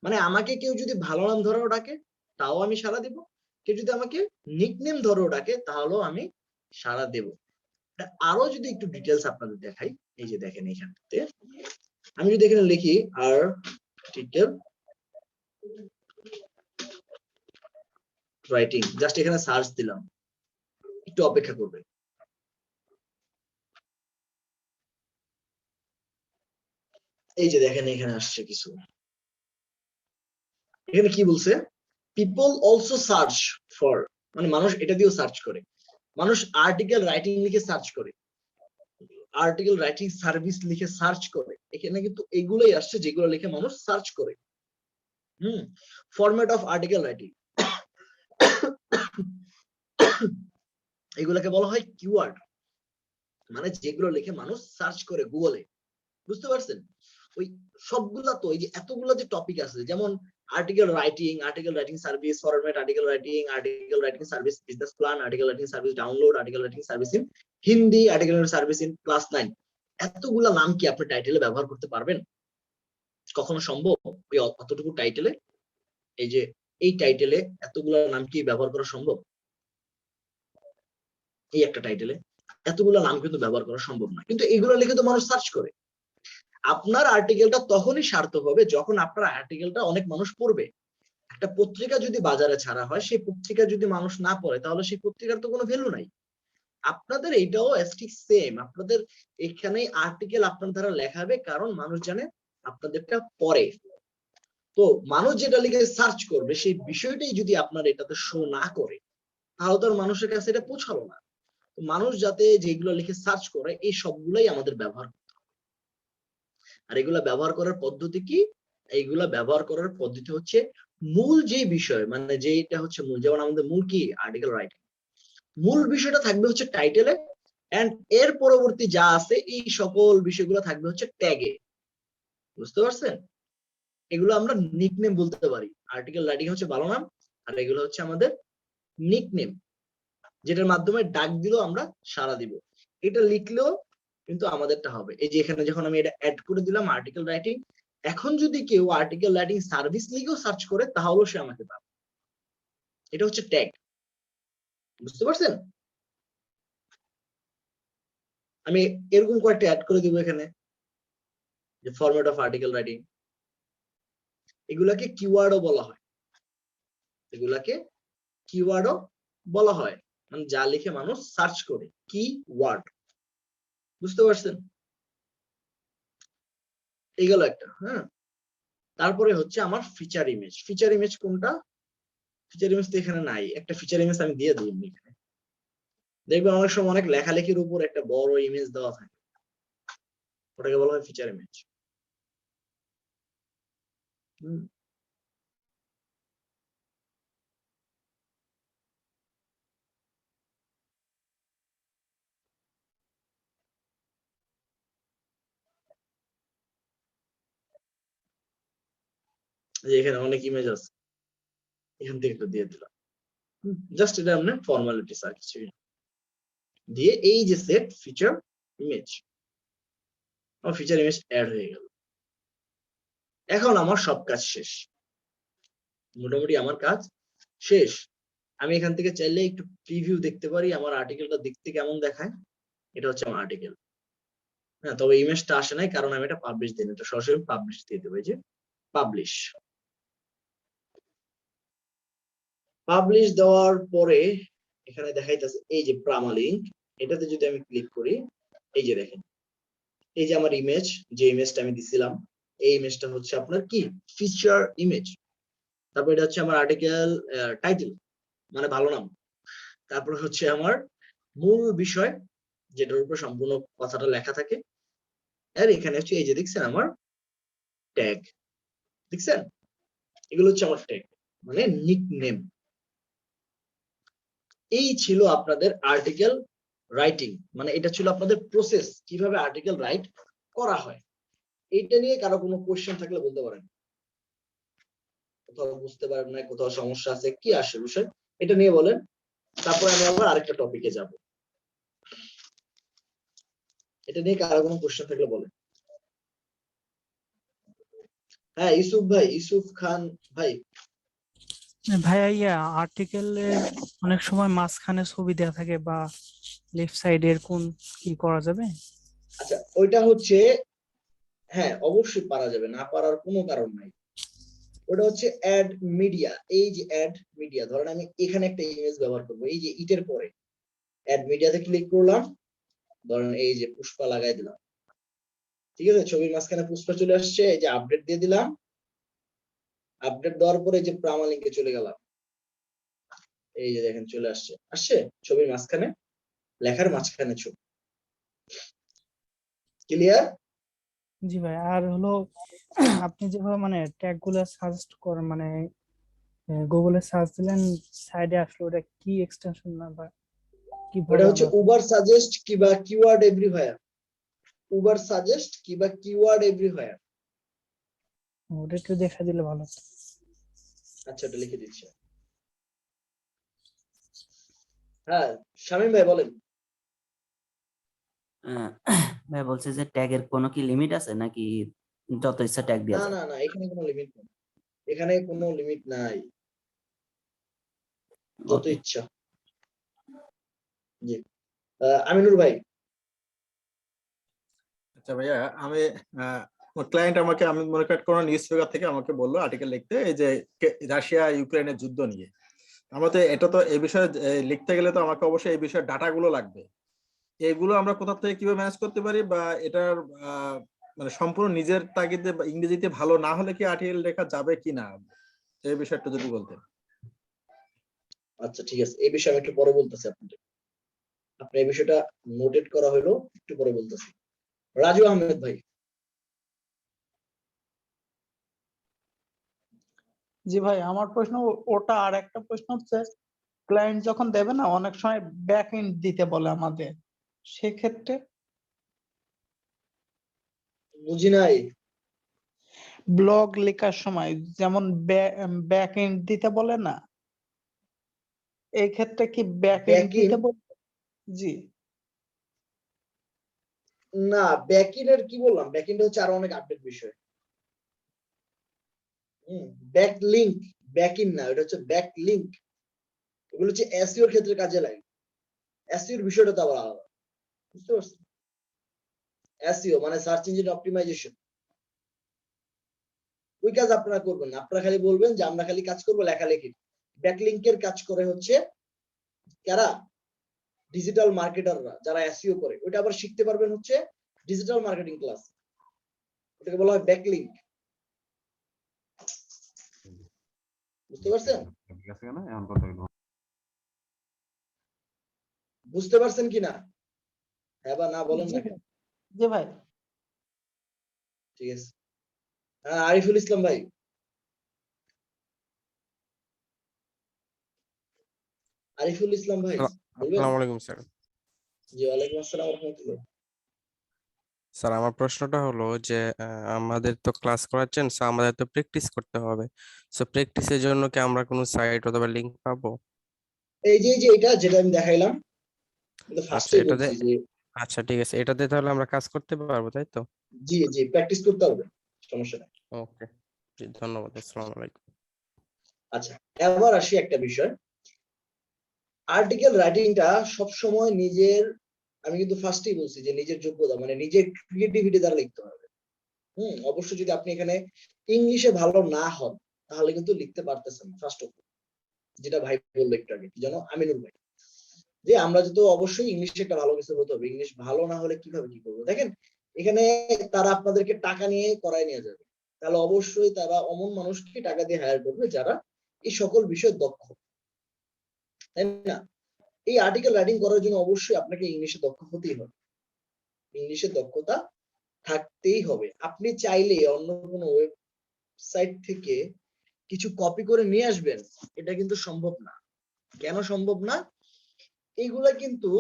[SPEAKER 1] মানে আমাকে কেউ যদি ভালো নাম ধরেও ডাকে তাও আমি সাড়া দিব, কেউ যদি আমাকে নিকনেম ধরেও ডাকে তাহলেও আমি সাড়া দেব। আরো যদি একটু ডিটেলস আপনাদের দেখাই, এই যে দেখেন এইখানটাতে আমি যদি এখানে লিখি আর্টিকেল রাইটিং, জাস্ট এখানে সার্চ দিলাম, একটু অপেক্ষা করবে। এই যে দেখেন এখানে আসছে কিছু, এখানে কি বলছে, পিপল অলসো সার্চ ফর, মানে মানুষ এটা দিয়েও সার্চ করে, মানুষ আর্টিকেল রাইটিং লিখে সার্চ করে, আর্টিকেল রাইটিং সার্ভিস লিখে সার্চ করে। এখানে কিন্তু এগুলোই আসছে যেগুলো লিখে মানুষ সার্চ করে। ফরম্যাট অফ আর্টিকেল রাইটিং, এগুলোকে বলা হয় কিওয়ার্ড, মানে যেগুলো লিখে মানুষ সার্চ করে গুগলে। বুঝতে পারছেন? ওই সবগুলা তো এই যে এতগুলা যে টপিক আছে, যেমন article writing service, format article writing service, business plan, article writing service download, article writing service in Hindi, article writing service in class 9, এতগুলা নাম কি আপনি টাইটেলে ব্যবহার করতে পারবেন? কখনো সম্ভব? ওই অতটুকু টাইটেলে, এই যে এই টাইটেলে এতগুলা নাম কি ব্যবহার করা সম্ভব? এই একটা টাইটেলে এতগুলা নাম কিন্তু ব্যবহার করা সম্ভব না, কিন্তু এগুলো লিখে তো মানুষ সার্চ করে। আপনার আর্টিকেলটা তখনই সার্থক হবে যখন আপনার আর্টিকেলটা অনেক মানুষ পড়বে। একটা পত্রিকা যদি বাজারে ছাড়া হয়, সেই পত্রিকা যদি মানুষ না পড়ে তাহলে সেই পত্রিকার তো কোনো ভ্যালু নাই। আপনাদের এইটাও ঠিক সেম, আপনাদের এখানে আর্টিকেল আপনার দ্বারা লেখাবে কারণ মানুষ জানে আপনাদেরটা পড়ে। তো মানুষ যেটা লিখে সার্চ করবে সেই বিষয়টাই যদি আপনার এটাতে শো না করে তাহলে তো আর মানুষের কাছে এটা পৌঁছালো না। মানুষ যাতে যেগুলো লিখে সার্চ করে এই সবগুলাই আমাদের ব্যবহার করতে হবে। আর এগুলা ব্যবহার করার পদ্ধতি কি? এইগুলা ব্যবহার করার পদ্ধতি হচ্ছে মূল যে বিষয়, মানে যেটা হচ্ছে মূল, যেমন আমাদের মূল কি আর্টিকেল রাইটিং, মূল বিষয়টা থাকবে হচ্ছে টাইটেলে, এন্ড এর পরবর্তী যা আছে এই সকল বিষয়গুলো থাকবে হচ্ছে ট্যাগে। বুঝতে পারছেন? এগুলো আমরা নিকনেম বলতে পারি। আর্টিকেল রাইটিং হচ্ছে ভালো নাম, আর এগুলো হচ্ছে আমাদের নিকনেম, যেটার মাধ্যমে ডাক দিলেও আমরা সাড়া দিব। এটা লিখলেও কিন্তু আমাদেরটা হবে। এই যে এখানে যখন আমি এটা অ্যাড করে দিলাম আর্টিকেল রাইটিং, এখন যদি কেউ আর্টিকেল রাইটিং সার্ভিস লিখেও সার্চ করে তাহলেও সে আমাকে পাবে। এটা হচ্ছে ট্যাগ। বুঝতে পারছেন? আমি এরকম কয়েকটা অ্যাড করে দিব এখানে, যে ফরম্যাট অফ আর্টিকেল রাইটিং, এগুলাকে কিওয়ার্ডও বলা হয়, এগুলাকে কিওয়ার্ডও বলা হয়, মানে যা লিখে মানুষ সার্চ করে, কি ওয়ার্ড। বুঝতে পারছেন? এইগুলো একটা, হ্যাঁ। তারপরে হচ্ছে আমার ফিচার ইমেজ। ফিচার ইমেজ কোনটা? ফিচার ইমেজ তো এখানে নাই, একটা ফিচার ইমেজ আমি দিয়ে দিই এখানে। দেখবেন অনেক সময় অনেক লেখালেখির উপর একটা বড় ইমেজ দেওয়া থাকে, ওটাকে বলা হয় ফিচার ইমেজ। যে এখানে অনেক ইমেজ আছে, এখান থেকে একটু দিয়ে দিলাম, জাস্ট এটা আপনার ফর্মালিটিস আর কিছু দিয়ে, এই যে সেট ফিচার ইমেজ, আমার ফিচার ইমেজ অ্যাড হয়ে গেল। এখন আমার সব কাজ শেষ, মোটামুটি আমার কাজ শেষ। আমি এখান থেকে চাইলে একটু প্রিভিউ দেখতে পারি আমার আর্টিকেলটা দেখতে কেমন দেখায়। এটা হচ্ছে আমার আর্টিকেল, হ্যাঁ। তবে ইমেজটা আসে নাই কারণ আমি এটা পাবলিশ দিই, এটা সরাসরি পাবলিশ দিয়ে দেবো। এই যে পাবলিশ, পাবলিশ দেওয়ার পরে এখানে দেখাইতেছে এই যে প্রামা লিঙ্ক, এটাতে যদি আমি ক্লিক করি, এই যে দেখেন, এই যে আমার ইমেজ, যে ইমেজটা আমি দিছিলাম এই ইমেজটা হচ্ছে আপনার কি ফিচার ইমেজ। তারপর এটা হচ্ছে আমার আর্টিকেল টাইটেল, মানে ভালো নাম। তারপর হচ্ছে আমার মূল বিষয়, যেটার উপর সম্পূর্ণ কথাটা লেখা থাকে। আর এখানে হচ্ছে এই যে দেখছেন আমার ট্যাগ, দেখছেন, এগুলো হচ্ছে আমার ট্যাগ, মানে নিক নেম। এই ছিল আপনাদের আর্টিকেল রাইটিং, মানে এটা ছিল আপনাদের প্রসেস, কিভাবে আর্টিকেল রাইট করা হয়। এইটা নিয়ে কারো কোনো কোশ্চেন থাকলে বলতে পারেন, কোথাও বুঝতে পারেন না, কোথাও সমস্যা আছে, কি আসে বিষয় এটা নিয়ে বলেন। তারপর আমি আবার আরেকটা টপিকে যাব। এটা নিয়ে কারো কোনো কোশ্চেন থাকলে বলেন। হ্যাঁ ইউসুফ ভাই, ইউসুফ খান ভাই।
[SPEAKER 2] ভাইয়া ইয়া আর্টিকেলের অনেক সময় মাঝখানে ছবি দেওয়া থাকে বা লেফট সাইডের কোন কি করা যাবে?
[SPEAKER 1] আচ্ছা ওইটা হচ্ছে, হ্যাঁ অবশ্যই পারা যাবে, না পারার কোনো কারণ নাই। ওটা হচ্ছে অ্যাড মিডিয়া। এই যে অ্যাড মিডিয়া, ধরেন আমি এখানে একটা ইমেজ ব্যবহার করবো, এই যে ইটের পরে অ্যাড মিডিয়াতে ক্লিক করলাম, ধরেন এই যে পুষ্পা লাগাই দিলাম, ঠিক আছে, ছবির মাঝখানে পুষ্পা চলে আসছে, এই যে আপডেট দিয়ে দিলাম। আপডেট দেওয়ার পরে এই যে প্রামা লিঙ্কে চলে গেলাম, এই যে দেখেন চলে আসছে, আসছে ছবির মাঝখানে, লেখার মাঝখানে ছবি। ক্লিয়ার?
[SPEAKER 2] জি ভাই। আর হলো আপনি যেভাবে মানে ট্যাগ গুলো সাজেস্ট করেন, মানে গুগলে সার্চ দিলেন সাইডে আসলো, ওটা কি এক্সটেনশন না বা
[SPEAKER 1] ওটা
[SPEAKER 2] কিভাবে
[SPEAKER 1] হচ্ছে
[SPEAKER 2] আমরা?
[SPEAKER 1] উবার সাজেস্ট কিবা কিওয়ার্ড এভরিহোয়ার। উবার সাজেস্ট কিবা কিওয়ার্ড এভরিহোয়ার।
[SPEAKER 2] ওটা একটু দেখা দিলে ভালো হতো।
[SPEAKER 1] আচ্ছা ওটা লিখে দিচ্ছি। হ্যাঁ শামীম ভাই বলেন।
[SPEAKER 4] আহ, ভাই বলছে যে ট্যাগের কোনো কি লিমিট আছে নাকি যত ইচ্ছা ট্যাগ
[SPEAKER 1] না
[SPEAKER 4] দেওয়া যায়?
[SPEAKER 1] না না, এখানে কোনো লিমিট নেই, এখানে কোনো লিমিট নাই, যত
[SPEAKER 4] ওকে।
[SPEAKER 1] ইচ্ছা। জি আমিনুর ভাই।
[SPEAKER 6] আচ্ছা ভাইয়া, আমি ক্লায়েন্ট আমাকে, আমি মনে করি কোনো নিউজ পেপার থেকে আমাকে বললো আর্টিকেল লিখতে, এই যে রাশিয়া ইউক্রেনের যুদ্ধ নিয়ে। আমরা তো এটা তো এই বিষয়ে লিখতে গেলে তো আমাকে অবশ্যই এই বিষয়ে ডাটাগুলো লাগবে। এগুলো আমরা কোথা থেকে কিভাবে ম্যানেজ করতে পারি, বা এটার মানে সম্পূর্ণ নিজের তাগিদে বা ইংরেজিতে ভালো না হলে কি আর্টিকেল লেখা যাবে কি না, এই বিষয়টা যদি বলতেন।
[SPEAKER 1] আচ্ছা ঠিক আছে, এই বিষয়ে আমি একটু পরে বলতেছি আপনাদের, আপনার এই বিষয়টা নোটেট করা হলো, একটু পরে বলতেছি। রাজু আহমেদ ভাই।
[SPEAKER 2] জি ভাই, আমার প্রশ্ন ওটা। আর একটা প্রশ্ন হচ্ছে, ক্লায়েন্ট যখন দেবে না, অনেক সময় ব্যাক এন্ড দিতে বলে আমাদের, সেক্ষেত্রে
[SPEAKER 1] বুঝি নাই।
[SPEAKER 2] ব্লগ লেখার সময় যেমন ব্যাক এন্ড দিতে বলে না, এই ক্ষেত্রে কি ব্যাক এন্ড
[SPEAKER 1] ব্যাক ইন,
[SPEAKER 2] দিতে বলে? জি।
[SPEAKER 1] না ব্যাক এর কি বললাম, ব্যাক এন্ড হচ্ছে আরো অনেক আপডেট বিষয়। ব্যাক লিংক, ব্যাক ইন না, এটা হচ্ছে ব্যাক লিংক। এগুলো হচ্ছে এসইও এর ক্ষেত্রে কাজে লাগে। এসইও এর বিষয়টা তো আবার আলাদা, বুঝতে পারছেন? এসইও মানে সার্চ ইঞ্জিন অপটিমাইজেশন, ওই কাজ আপনারা করবেন না, আপনারা খালি বলবেন যে আমরা খালি কাজ করবো লেখালেখি। ব্যাকলিংকের কাজ করে হচ্ছে কারা? ডিজিটাল মার্কেটাররা, যারা এসইও করে। ওইটা আবার শিখতে পারবেন হচ্ছে ডিজিটাল মার্কেটিং ক্লাস, ওটাকে বলা হয় ব্যাকলিংক। বুঝতে পারছেন? বুঝতে পারছেন কিনা? হ্যাঁ বা না বলেন
[SPEAKER 2] জি
[SPEAKER 1] না।
[SPEAKER 2] ভাই। জি ভাই।
[SPEAKER 1] ঠিক আছে। হ্যাঁ আরিফুল ইসলাম ভাই। আরিফুল ইসলাম ভাই বলবেন?
[SPEAKER 5] আসসালামু আলাইকুম স্যার।
[SPEAKER 1] জি ওয়ালাইকুম আসসালাম ওয়া রাহমাতুল্লাহ।
[SPEAKER 5] স্যার আমার প্রশ্নটা হলো যে আমাদের তো ক্লাস করাচ্ছেন, সো আমাদের তো প্র্যাকটিস করতে হবে। সো প্র্যাকটিসের জন্য কি আমরা কোনো সাইট অথবা লিংক পাবো?
[SPEAKER 1] এই যে এটা যেটা আমি দেখাইলাম, কিন্তু
[SPEAKER 5] আচ্ছা
[SPEAKER 1] ফার্স্টেই
[SPEAKER 5] এটাতে,
[SPEAKER 1] বলছি যে
[SPEAKER 5] আচ্ছা ঠিক আছে, এটাতে তাহলে আমরা কাজ করতে পারবো তাই তো?
[SPEAKER 1] জি জি প্র্যাকটিস করতে হবে, সমস্যা নেই।
[SPEAKER 5] ওকে, জি ধন্যবাদ, আসসালামু আলাইকুম।
[SPEAKER 1] আচ্ছা এবার আসি একটা বিষয়, আর্টিকেল রাইটিংটা সবসময় নিজের, আমি কিন্তু ফার্স্টেই বলছি যে নিজের যোগ্যতা মানে নিজের ক্রিয়েটিভিটি দ্বারা লিখতে হবে। অবশ্যই যদি আপনি এখানে ইংলিশে ভালো না হন তাহলে কিন্তু লিখতে পারতেছেন না। ফার্স্ট অফ অল যেটা ভাই বললো একটু আগে, কি জানো আমিনুল ভাই, যে আমরা যদি অবশ্যই ইংলিশে একটা ভালো কিছু হতে হবে, ইংলিশ ভালো না হলে কিভাবে কি করবো। দেখেন এখানে তারা আপনাদেরকে টাকা নিয়ে করায় নিয়ে যাবে, তাহলে অবশ্যই তারা অমন মানুষকে টাকা দিয়ে হায়ার করবে যারা এই সকল বিষয়ে দক্ষ, তাই না? এই আর্টিকেল রাইটিং করার জন্য অবশ্যই আপনাকে ইংলিশে দক্ষ হতেই হবে, ইংলিশে দক্ষতা থাকতেই হবে। আপনি চাইলে অন্য কোনো ওয়েবসাইট থেকে কিছু কপি করে নিয়ে আসবেন, এটা কিন্তু সম্ভব না। কেন সম্ভব না? এইগুলা কিন্তু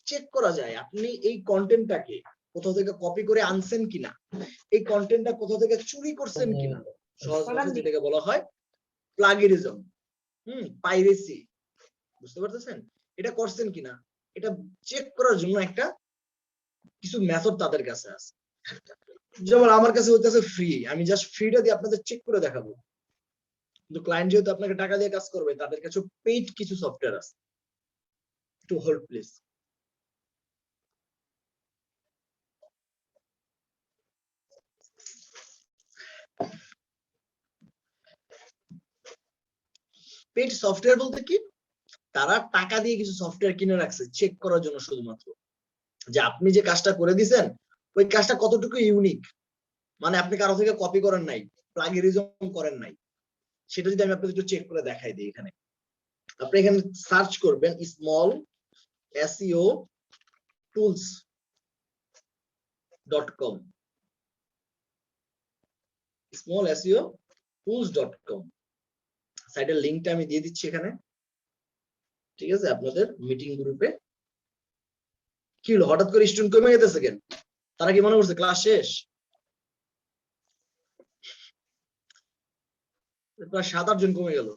[SPEAKER 1] চেক করা যায়, আপনি এই কন্টেন্টটাকে কোথাও থেকে কপি করে আনছেন কিনা, এই কন্টেন্টটা কোথাও থেকে চুরি করছেন কিনা, সহজ ভাষায় যেটাকে বলা হয় প্লাগিয়ারিজম, পাইরেসি, বুঝতে পারতেছেন? এটা করছেন কিনা এটা চেক করার জন্য একটা কিছু মেথড তাদের কাছে আছে। যেমন আমার কাছে হচ্ছে ফ্রি, আমি জাস্ট ফ্রিটা দিয়ে আপনাদের চেক করে দেখাবো। কিন্তু ক্লায়েন্ট যেহেতু আপনাকে টাকা দিয়ে কাজ করবে, তাদের কাছে পেইড কিছু সফটওয়্যার আছে। একটু হোল্ড প্লিজ। পেইড সফটওয়্যার বলতে কি, তারা টাকা দিয়ে কিছু সফটওয়্যার কিনে রাখছে চেক করার জন্য, শুধুমাত্র যে আপনি যে কাজটা করে দিছেন ওই কাজটা কতটুকু ইউনিক, মানে আপনি কারো থেকে কপি করেন নাই, প্লাগিয়ারিজম করেন নাই, সেটা যদি আমি আপনাদের একটু চেক করে দেখাই দিই। এখানে আপনি এখানে সার্চ করবেন small SEO tools.com, small SEO tools.com, সাইটের লিংকটা আমি দিয়ে দিচ্ছি এখানে, ঠিক আছে? আপনাদের মিটিং গ্রুপে। কি হলো, হঠাৎ করে স্টুডেন্ট কমে যেতেছে কেন? তারা কি মনে করছে ক্লাস শেষ? প্রায় 7-8 জন কমে গেল।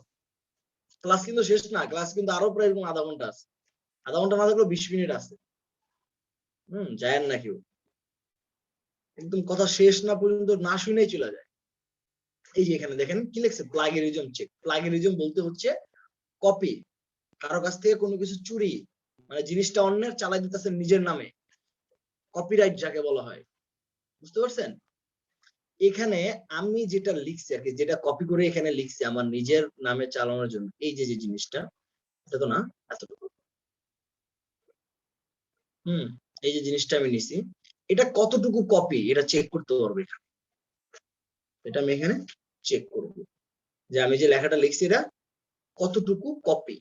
[SPEAKER 1] ক্লাস কিন্তু শেষ না, ক্লাস কিন্তু আরো প্রায় এরকম আধা ঘন্টা আছে, আধা ঘন্টা না থাকলেও 20 মিনিট আছে। যায়েন না কেউ, একদম কথা শেষ না পর্যন্ত না শুনেই চলে যায়। এই যে এখানে দেখেন কি লিখছে, প্লাগিয়ারিজম চেক। প্লাগিয়ারিজম বলতে হচ্ছে কপি, কারো কাছ থেকে কোনো কিছু চুরি, মানে জিনিসটা অন্যের চালাই দিতেছেন নিজের নামে, কপিরাইট যাকে বলা হয়, বুঝতে পারছেন? এখানে আমি যেটা লিখছি আর কি, যেটা কপি করে এখানে লিখছি আমার নিজের নামে চালানোর জন্য, এই যে যে জিনিসটা, এটা তো না, এতটুকু, এই যে জিনিসটা আমি নিছি, এটা কতটুকু কপি এটা চেক করতে পারবো এখানে। এটা আমি এখানে চেক করব যে আমি যে লেখাটা লিখছি এটা কতটুকু কপি।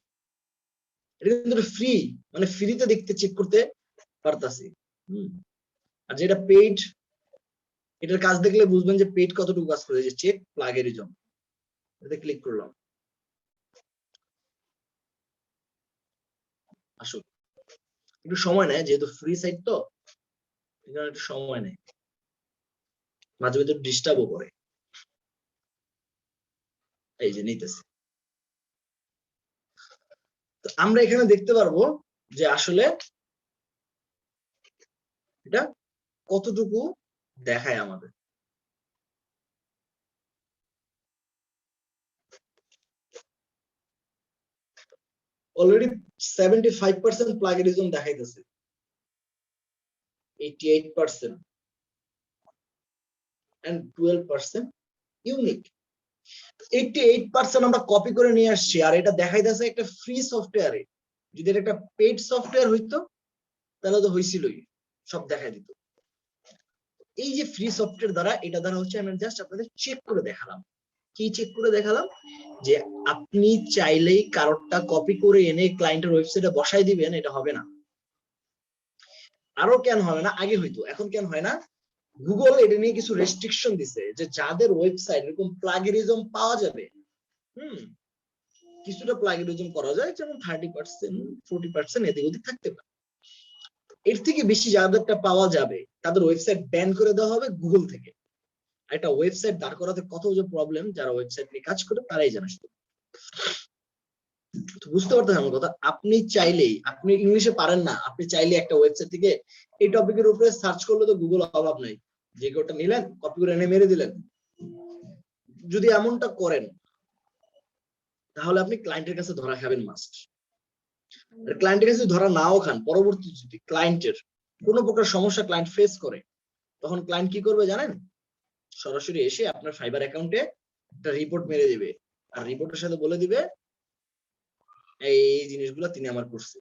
[SPEAKER 1] এটা কিন্তু ফ্রি, মানে ফ্রিতে দেখতে চেক করতে পারতাছি। আর যেটা পেইড, এটার কাজ দেখলে বুঝবেন যে পেইড কতটুকু কাজ করে। যে চেক প্লাগিয়ারিজম, এটাতে ক্লিক করলাম, আসুন। একটু সময় নেয়, যেহেতু ফ্রি সাইট তো এখানে একটু সময় নেয়, মাঝে মাঝে ডিস্টার্বও করে। এই যে নিতেছে, তো আমরা এখানে দেখতে পারবো যে আসলে এটা কতটুকু দেখায় আমাদের। অলরেডি 75% প্লাগিয়ারিজম দেখাইতেছে, 88% and 12% ইউনিক। 88% আমরা কপি করে নিয়ে আসছি, আর এটা দেখাইতেছে একটা ফ্রি সফটওয়্যারে। যদি এটা একটা পেইড সফটওয়্যার হইতো তাহলে তো হইছিলই, সব দেখাই দিত। এই যে ফ্রি সফটওয়্যার দ্বারা, এটা দ্বারা হচ্ছে আমি জাস্ট আপনাদের চেক করে দেখালাম। কি চেক করে দেখালাম? যে আপনি চাইলেই কারোরটা কপি করে এনে ক্লায়েন্টের ওয়েবসাইটে বসাই দিবেন, এটা হবে না। আরো কেন হবে না? আগে হইতো, এখন কেন হয় না? গুগল এটা নিয়ে কিছু রেস্ট্রিকশন দিছে, যে যাদের ওয়েবসাইট এরকম প্লাগিয়ারিজম পাওয়া যাবে, কিছুটা প্লাগিয়ারিজম করা যায়, যেমন 30% 40% এদিক ওদিক থাকতে পারে। এর থেকে বেশি যাদেরটা পাওয়া যাবে তাদের ওয়েবসাইট ব্যান করে দেওয়া হবে গুগল থেকে। একটা ওয়েবসাইট দাঁড় করাতে কত যে প্রবলেম, যারা ওয়েবসাইট নিয়ে কাজ করে তারাই জানে। বুঝতে পারতেন আমার কথা? আপনি চাইলেই, আপনি ইংলিশে পারেন না, আপনি চাইলে একটা ওয়েবসাইট থেকে এই টপিকের উপরে সার্চ করলে তো গুগল অভাব নাই, যে কেউটা নিলেন কপি করে এনে মেরে দিলেন। যদি এমনটা করেন তাহলে আপনি ক্লায়েন্টের কাছে ধরা খাবেন মাস্ট। ক্লায়েন্টের কাছে ধরা নাও খান, পরবর্তী যদি ক্লায়েন্টের কোনো প্রকার সমস্যা ক্লায়েন্ট ফেস করে, তখন ক্লায়েন্ট কি করবে জানেন? সরাসরি এসে আপনার ফাইবার অ্যাকাউন্টে একটা রিপোর্ট মেরে দিবে, আর রিপোর্টের সাথে বলে দিবে এই জিনিসগুলো তিনি আমার করছে।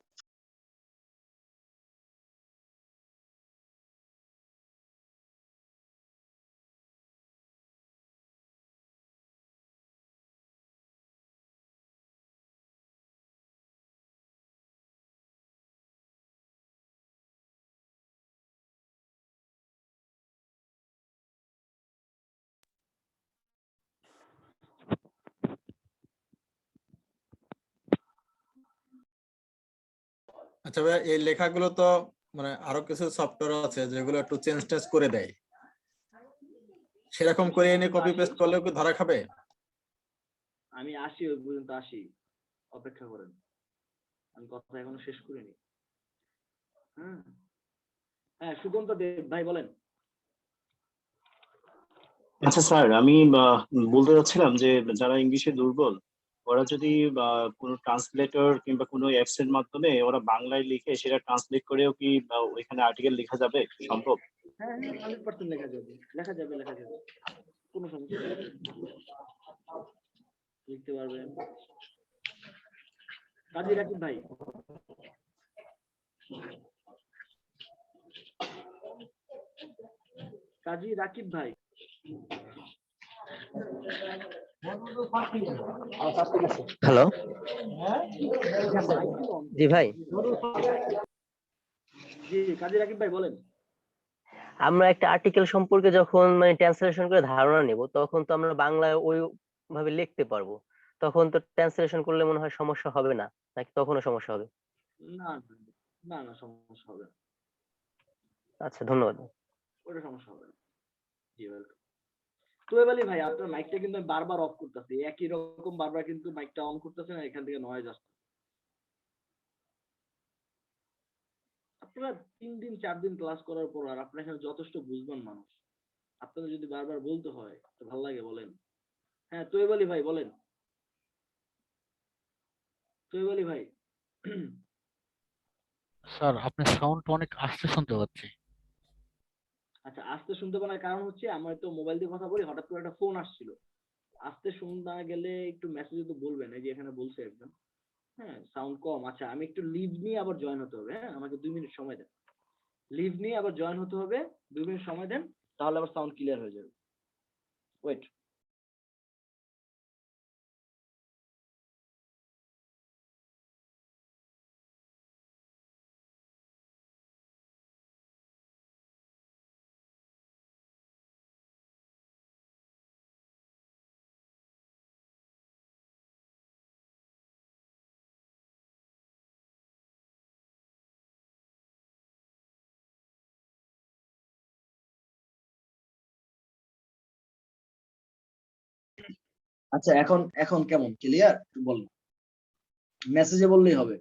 [SPEAKER 6] আচ্ছা ভাই, এই লেখাগুলো তো মানে আরো কিছু সফটওয়্যার আছে যেগুলো একটু চেঞ্জ টেঞ্জ করে দেয়, সেরকম করে এনে কপি পেস্ট করলেও কি ধরা খাবে?
[SPEAKER 1] আমি আসি, ওই পর্যন্ত আসি, অপেক্ষা করেন, আমি কথা এখনো শেষ করিনি। হ্যাঁ হ্যাঁ, সুকান্ত দেব ভাই বলেন।
[SPEAKER 7] আচ্ছা স্যার, আমি বলতে চাচ্ছিলাম যে যারা ইংলিশে দুর্বল ওরা যদি কোনো ট্রান্সলেটর কিংবা কোনো অ্যাপস এর মাধ্যমে ওরা বাংলায় লিখে সেটা ট্রান্সলেট করেও কি ওইখানে আর্টিকেল লেখা যাবে, সম্ভব?
[SPEAKER 1] হ্যাঁ হ্যাঁ, 100% লেখা যাবে, লেখা যাবে, লেখা যাবে, কোনো সমস্যা নেই, লিখতে পারবেন। কাজী রাকিব ভাই, কাজী রাকিব ভাই,
[SPEAKER 8] হ্যালো, জি ভাই,
[SPEAKER 1] জি কাজী রাকিব ভাই বলেন।
[SPEAKER 8] আমরা একটা আর্টিকেল সম্পর্কে যখন মানে ট্রান্সলেশন করে ধারণা নেব তখন তো আমরা বাংলায় ওই ভাবে লিখতে পারবো, তখন তো ট্রান্সলেশন করলে মনে হয় সমস্যা হবে না, নাকি তখনও সমস্যা হবে?
[SPEAKER 1] না না না, সমস্যা হবে না,
[SPEAKER 8] আচ্ছা, ধন্যবাদ।
[SPEAKER 1] ওটা সমস্যা হবে না। জি ওয়েলকাম। তোয়েব আলী ভাই, আপনার মাইকটা কিন্তু আমি বারবার অফ করতেছি, একই রকম বারবার কিন্তু মাইকটা অন করতেছে না, এখান থেকে নয়েজ আসছে। আপনারা 3 দিন 4 দিন ক্লাস করার পর আর আপনারা এখানে যথেষ্ট বুঝবেন মানুষ, আপনাদের যদি বারবার বলতে হয় তো ভালো লাগে বলেন। হ্যাঁ তোয়েব আলী ভাই বলেন, তোয়েব আলী ভাই।
[SPEAKER 9] স্যার আপনার সাউন্ড অনেক আস্তে শুনতে পাচ্ছি।
[SPEAKER 1] আচ্ছা, আস্তে শুনতে পাওয়ার কারণ হচ্ছে আমার তো মোবাইল দিয়ে কথা বলি, হঠাৎ করে একটা ফোন আসছিল, আস্তে শোনা গেলে একটু মেসেজে তো বলবেন, এই যে এখানে বলছে একজন, হ্যাঁ সাউন্ড কম। আচ্ছা আমি একটু লিভ নিয়ে আবার জয়েন হতে হবে, হ্যাঁ আমাকে 2 মিনিট সময় দেন, লিভ নিয়ে আবার জয়েন হতে হবে, 2 মিনিট সময় দেন, তাহলে আবার সাউন্ড ক্লিয়ার হয়ে যাবে। ওয়েট। আচ্ছা এখন এখন কেমন ক্লিয়ার বলুন, মেসেজে বললেই হবে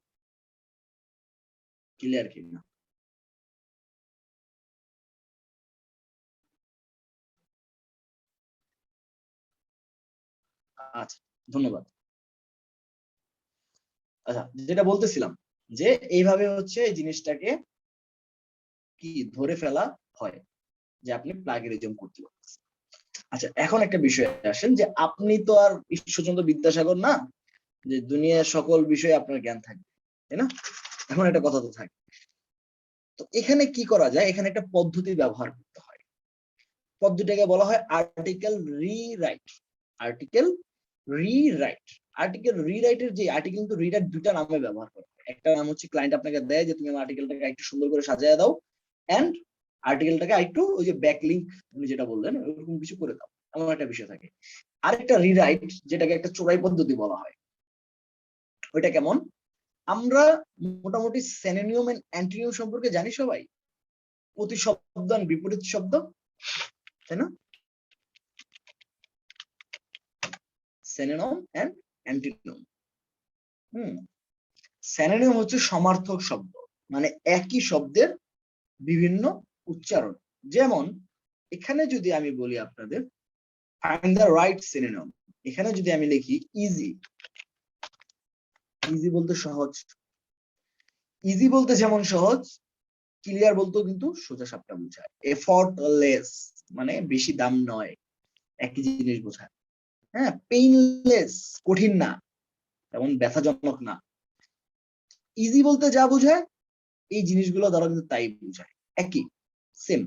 [SPEAKER 1] ক্লিয়ার কি না। আচ্ছা ধন্যবাদ। আচ্ছা যেটা বলতেছিলাম যে এইভাবে হচ্ছে এই জিনিসটাকে কি ধরে ফেলা হয় যে আপনি প্লাগেরিজম করতে পারছেন। আচ্ছা এখন একটা বিষয় আসেন যে আপনি তো আর ঈশ্বরচন্দ্র বিদ্যাসাগর না যে দুনিয়ার সকল বিষয়ে আপনার জ্ঞান থাকবে, তাই না? এখন একটা কথা তো থাকে, তো এখানে কি করা যায়, এখানে একটা পদ্ধতি ব্যবহার করতে হয়, পদ্ধতিটাকে বলা হয় article rewrite. Article rewrite, article রিরাইটের যে আর্টিকেল কিন্তু রিরাইট দুটা নামে ব্যবহার করে, একটা নাম হচ্ছে ক্লায়েন্ট আপনাকে দেয় যে তুমি আমার আর্টিকেলটাকে একটু সুন্দর করে সাজিয়ে দাও, এন্ড আর্টিকেলটাকে একটু ওই যে ব্যাকলিংক আপনি যেটা বললেন ওরকম কিছু করে দাও, এমন একটা বিষয় থাকে। আরেকটা রিরাইট যেটাকে একটা চোরাই পদ্ধতি বলা হয়, ওইটা কেমন, আমরা মোটামুটি সিনোনিম এন্ড অ্যান্টোনিম সম্পর্কে জানি সবাই, প্রতিশব্দ আর বিপরীত শব্দ, তাই না? Synonym and antonym. সিনোনিম হচ্ছে সমার্থক শব্দ, মানে একই শব্দের বিভিন্ন উচ্চারণ। যেমন এখানে যদি আমি বলি আপনাদের ফাইন্ড দ্য রাইট সিনোনিম, এখানে যদি আমি লিখি ইজি, ইজি বলতে সহজ, ইজি বলতে যেমন সহজ, ক্লিয়ার বলতেও কিন্তু সোজা সাপটা বোঝায়। এফর্টলেস মানে বেশি দাম নয়, একই জিনিস বোঝায়। হ্যাঁ, পেইনলেস কঠিন না, তেমন ব্যথাজনক না। ইজি বলতে যা বোঝায় এই জিনিসগুলো দ্বারা কিন্তু তাই বোঝায়, একই সেম।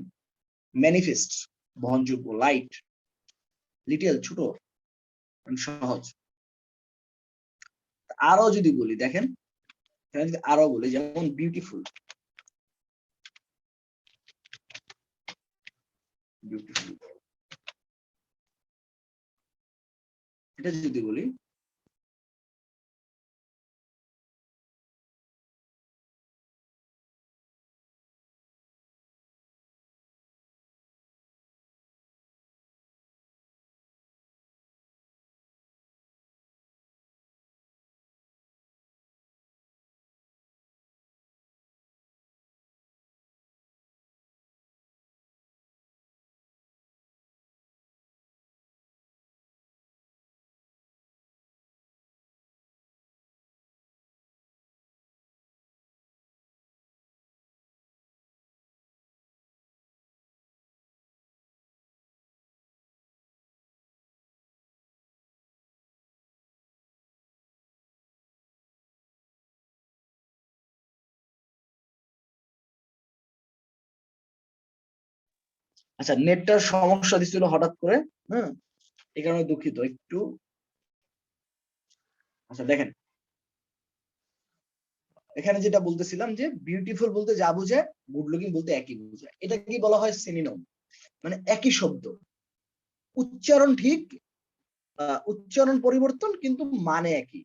[SPEAKER 1] ম্যানিফেস্ট বহনযোগ্য, লাইট লিটল ছোট, সহজ। আরো যদি বলি দেখেন, এখানে যদি আরো বলি যেমন বিউটিফুল, বিউটিফুল এটা যদি বলি আচ্ছা, নেটটার সমস্যা দিছিল হঠাৎ করে, হ্যাঁ, এই কারণে দুঃখিত একটু। আচ্ছা দেখেন, এখানে যেটা বলতেছিলাম যে বিউটিফুল বলতে যা বোঝায়, গুড লুকিং বলতে একই বোঝায়। এটা কি বলা হয়? সিনোনিম, মানে একই শব্দ, উচ্চারণ ঠিক, উচ্চারণ পরিবর্তন কিন্তু মানে একই।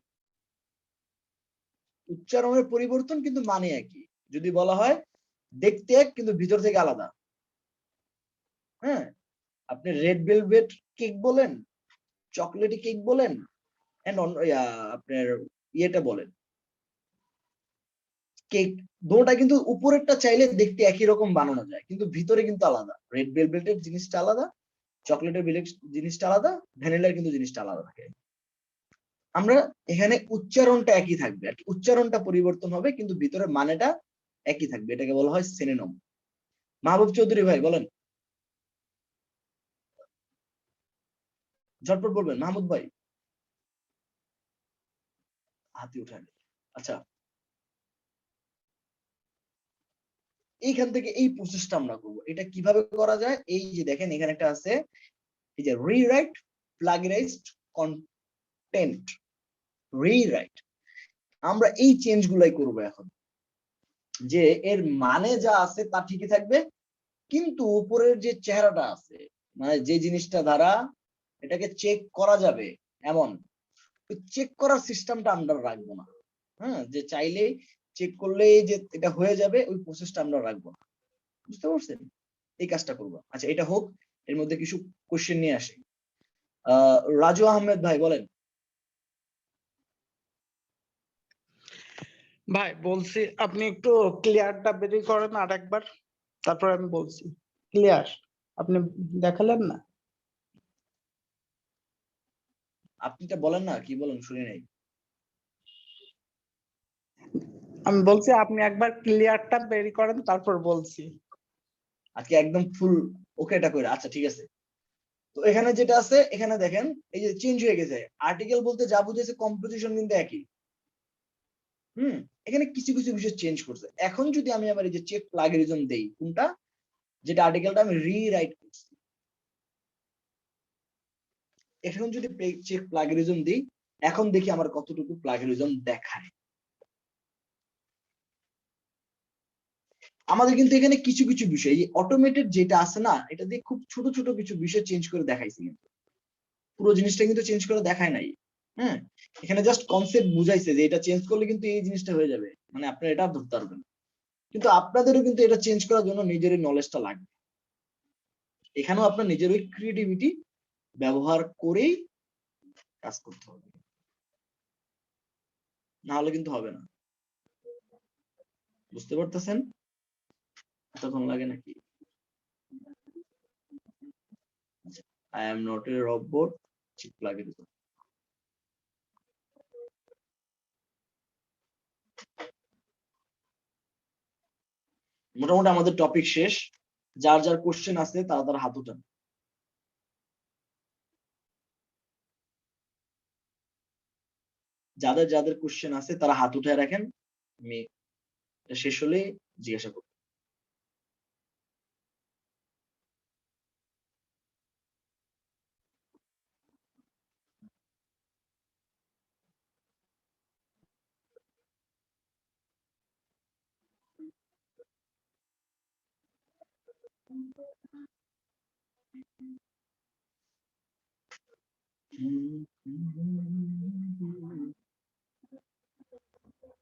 [SPEAKER 1] উচ্চারণের পরিবর্তন কিন্তু মানে একই। যদি বলা হয় দেখতে এক কিন্তু ভিতর থেকে আলাদা, হ্যাঁ, আপনি রেড ভেলভেট কেক বলেন, চকলেটি কেক বলেন, আপনার ইয়েটা বলেন কেক, দুটোটা কিন্তু উপরেরটা চাইলে দেখতে একই রকম বানানো যায়, কিন্তু ভিতরে কিন্তু আলাদা। রেড ভেলভেটের জিনিসটা আলাদা, চকলেটের জিনিসটা আলাদা, ভ্যানিলার কিন্তু জিনিসটা আলাদা থাকে। আমরা এখানে উচ্চারণটা একই থাকবে আর কি, উচ্চারণটা পরিবর্তন হবে কিন্তু ভিতরের মানেটা একই থাকবে, এটাকে বলা হয় সিনোনিম। মাহবুব চৌধুরী ভাই বলেন, ঝটপট বলবেন মাহমুদ ভাই, হাতি উঠান। আচ্ছা, এইখান থেকে এই প্রসেসটা আমরা করবো। এটা কিভাবে করা যায়? এই যে দেখেন এখানে একটা আছে, এই যে রিরাইট প্লাগিয়ারাইজড কন্টেন্ট, রিরাইট। আমরা এই চেঞ্জ গুলাই করবো এখন, যে এর মানে যা আছে তা ঠিকই থাকবে, কিন্তু উপরের যে চেহারাটা আছে, মানে যে জিনিসটা দ্বারা এটাকে চেক করা যাবে, এমন চেক করার সিস্টেমটা আমরা রাখবো না। হ্যাঁ, যে চাইলেই চেক করলেই যে এটা হয়ে যাবে, ওই প্রসেসটা আমরা রাখবো না। বুঝতে পারছেন? এই কাজটা করবো। আচ্ছা, এটা হোক, এর মধ্যে কিছু কোশ্চেন নিয়ে আসে। রাজু আহমেদ ভাই বলেন।
[SPEAKER 10] ভাই বলছি আপনি একটু ক্লিয়ারটা বের করেন আর একবার, তারপর আমি বলছি। ক্লিয়ার আপনি দেখালেন না?
[SPEAKER 1] আপনিটা বলেন না, কি বলেন শুনি নাই।
[SPEAKER 10] আমি বলছি আপনি একবার ক্লিয়ারটা বের করেন তারপর বলছি।
[SPEAKER 1] আজকে একদম ফুল ওকেটা করে। আচ্ছা ঠিক আছে। তো এখানে যেটা আছে, এখানে দেখেন এই যে চেঞ্জ হয়ে গেছে। আর্টিকেল বলতে যা বুঝেছে কম্পোজিশন কিন্তু একই। এখানে কিছু কিছু বিষয় চেঞ্জ করছে। এখন যদি আমি আবার এই যে চেক প্লাগেরিজম দেই, কোনটা, যেটা আর্টিকেলটা আমি রিরাইট করছি, এখন যদি চেক প্লাগেরিজম দিই, এখন দেখি আমার কতটুকু প্লাগেরিজম দেখায়। আমাদের কিন্তু এখানে কিছু কিছু বিষয়, এই অটোমেটেড যেটা আছে না, এটা দিয়ে খুব ছোট ছোট কিছু বিষয় চেঞ্জ করে দেখাইছি, কিন্তু পুরো জিনিসটা কিন্তু চেঞ্জ করে দেখায় নাই। হ্যাঁ, এখানে জাস্ট কনসেপ্ট বুঝাইছে যে এটা চেঞ্জ করলে কিন্তু এই জিনিসটা হয়ে যাবে, মানে আপনারা এটা ধরতে পারবেন। কিন্তু আপনাদেরও কিন্তু এটা চেঞ্জ করার জন্য নিজেরই নলেজটা লাগবে। এখানেও আপনার নিজের ওই ক্রিয়েটিভিটি ব্যবহার করেই কাজ করতে হবে, না হলে কিন্তু হবে না। বুঝতে পারতেছেন? এতক্ষণ লাগে নাকি? I am not a robot, chip লাগিয়ে দিত। মোটামুটি আমাদের টপিক শেষ। যার যার কোশ্চেন আছে তারা তার হাত উঠান। যাদের যাদের কোশ্চেন আছে তারা হাত উঠে রাখেন, আমি শেষ হলে জিজ্ঞাসা করব।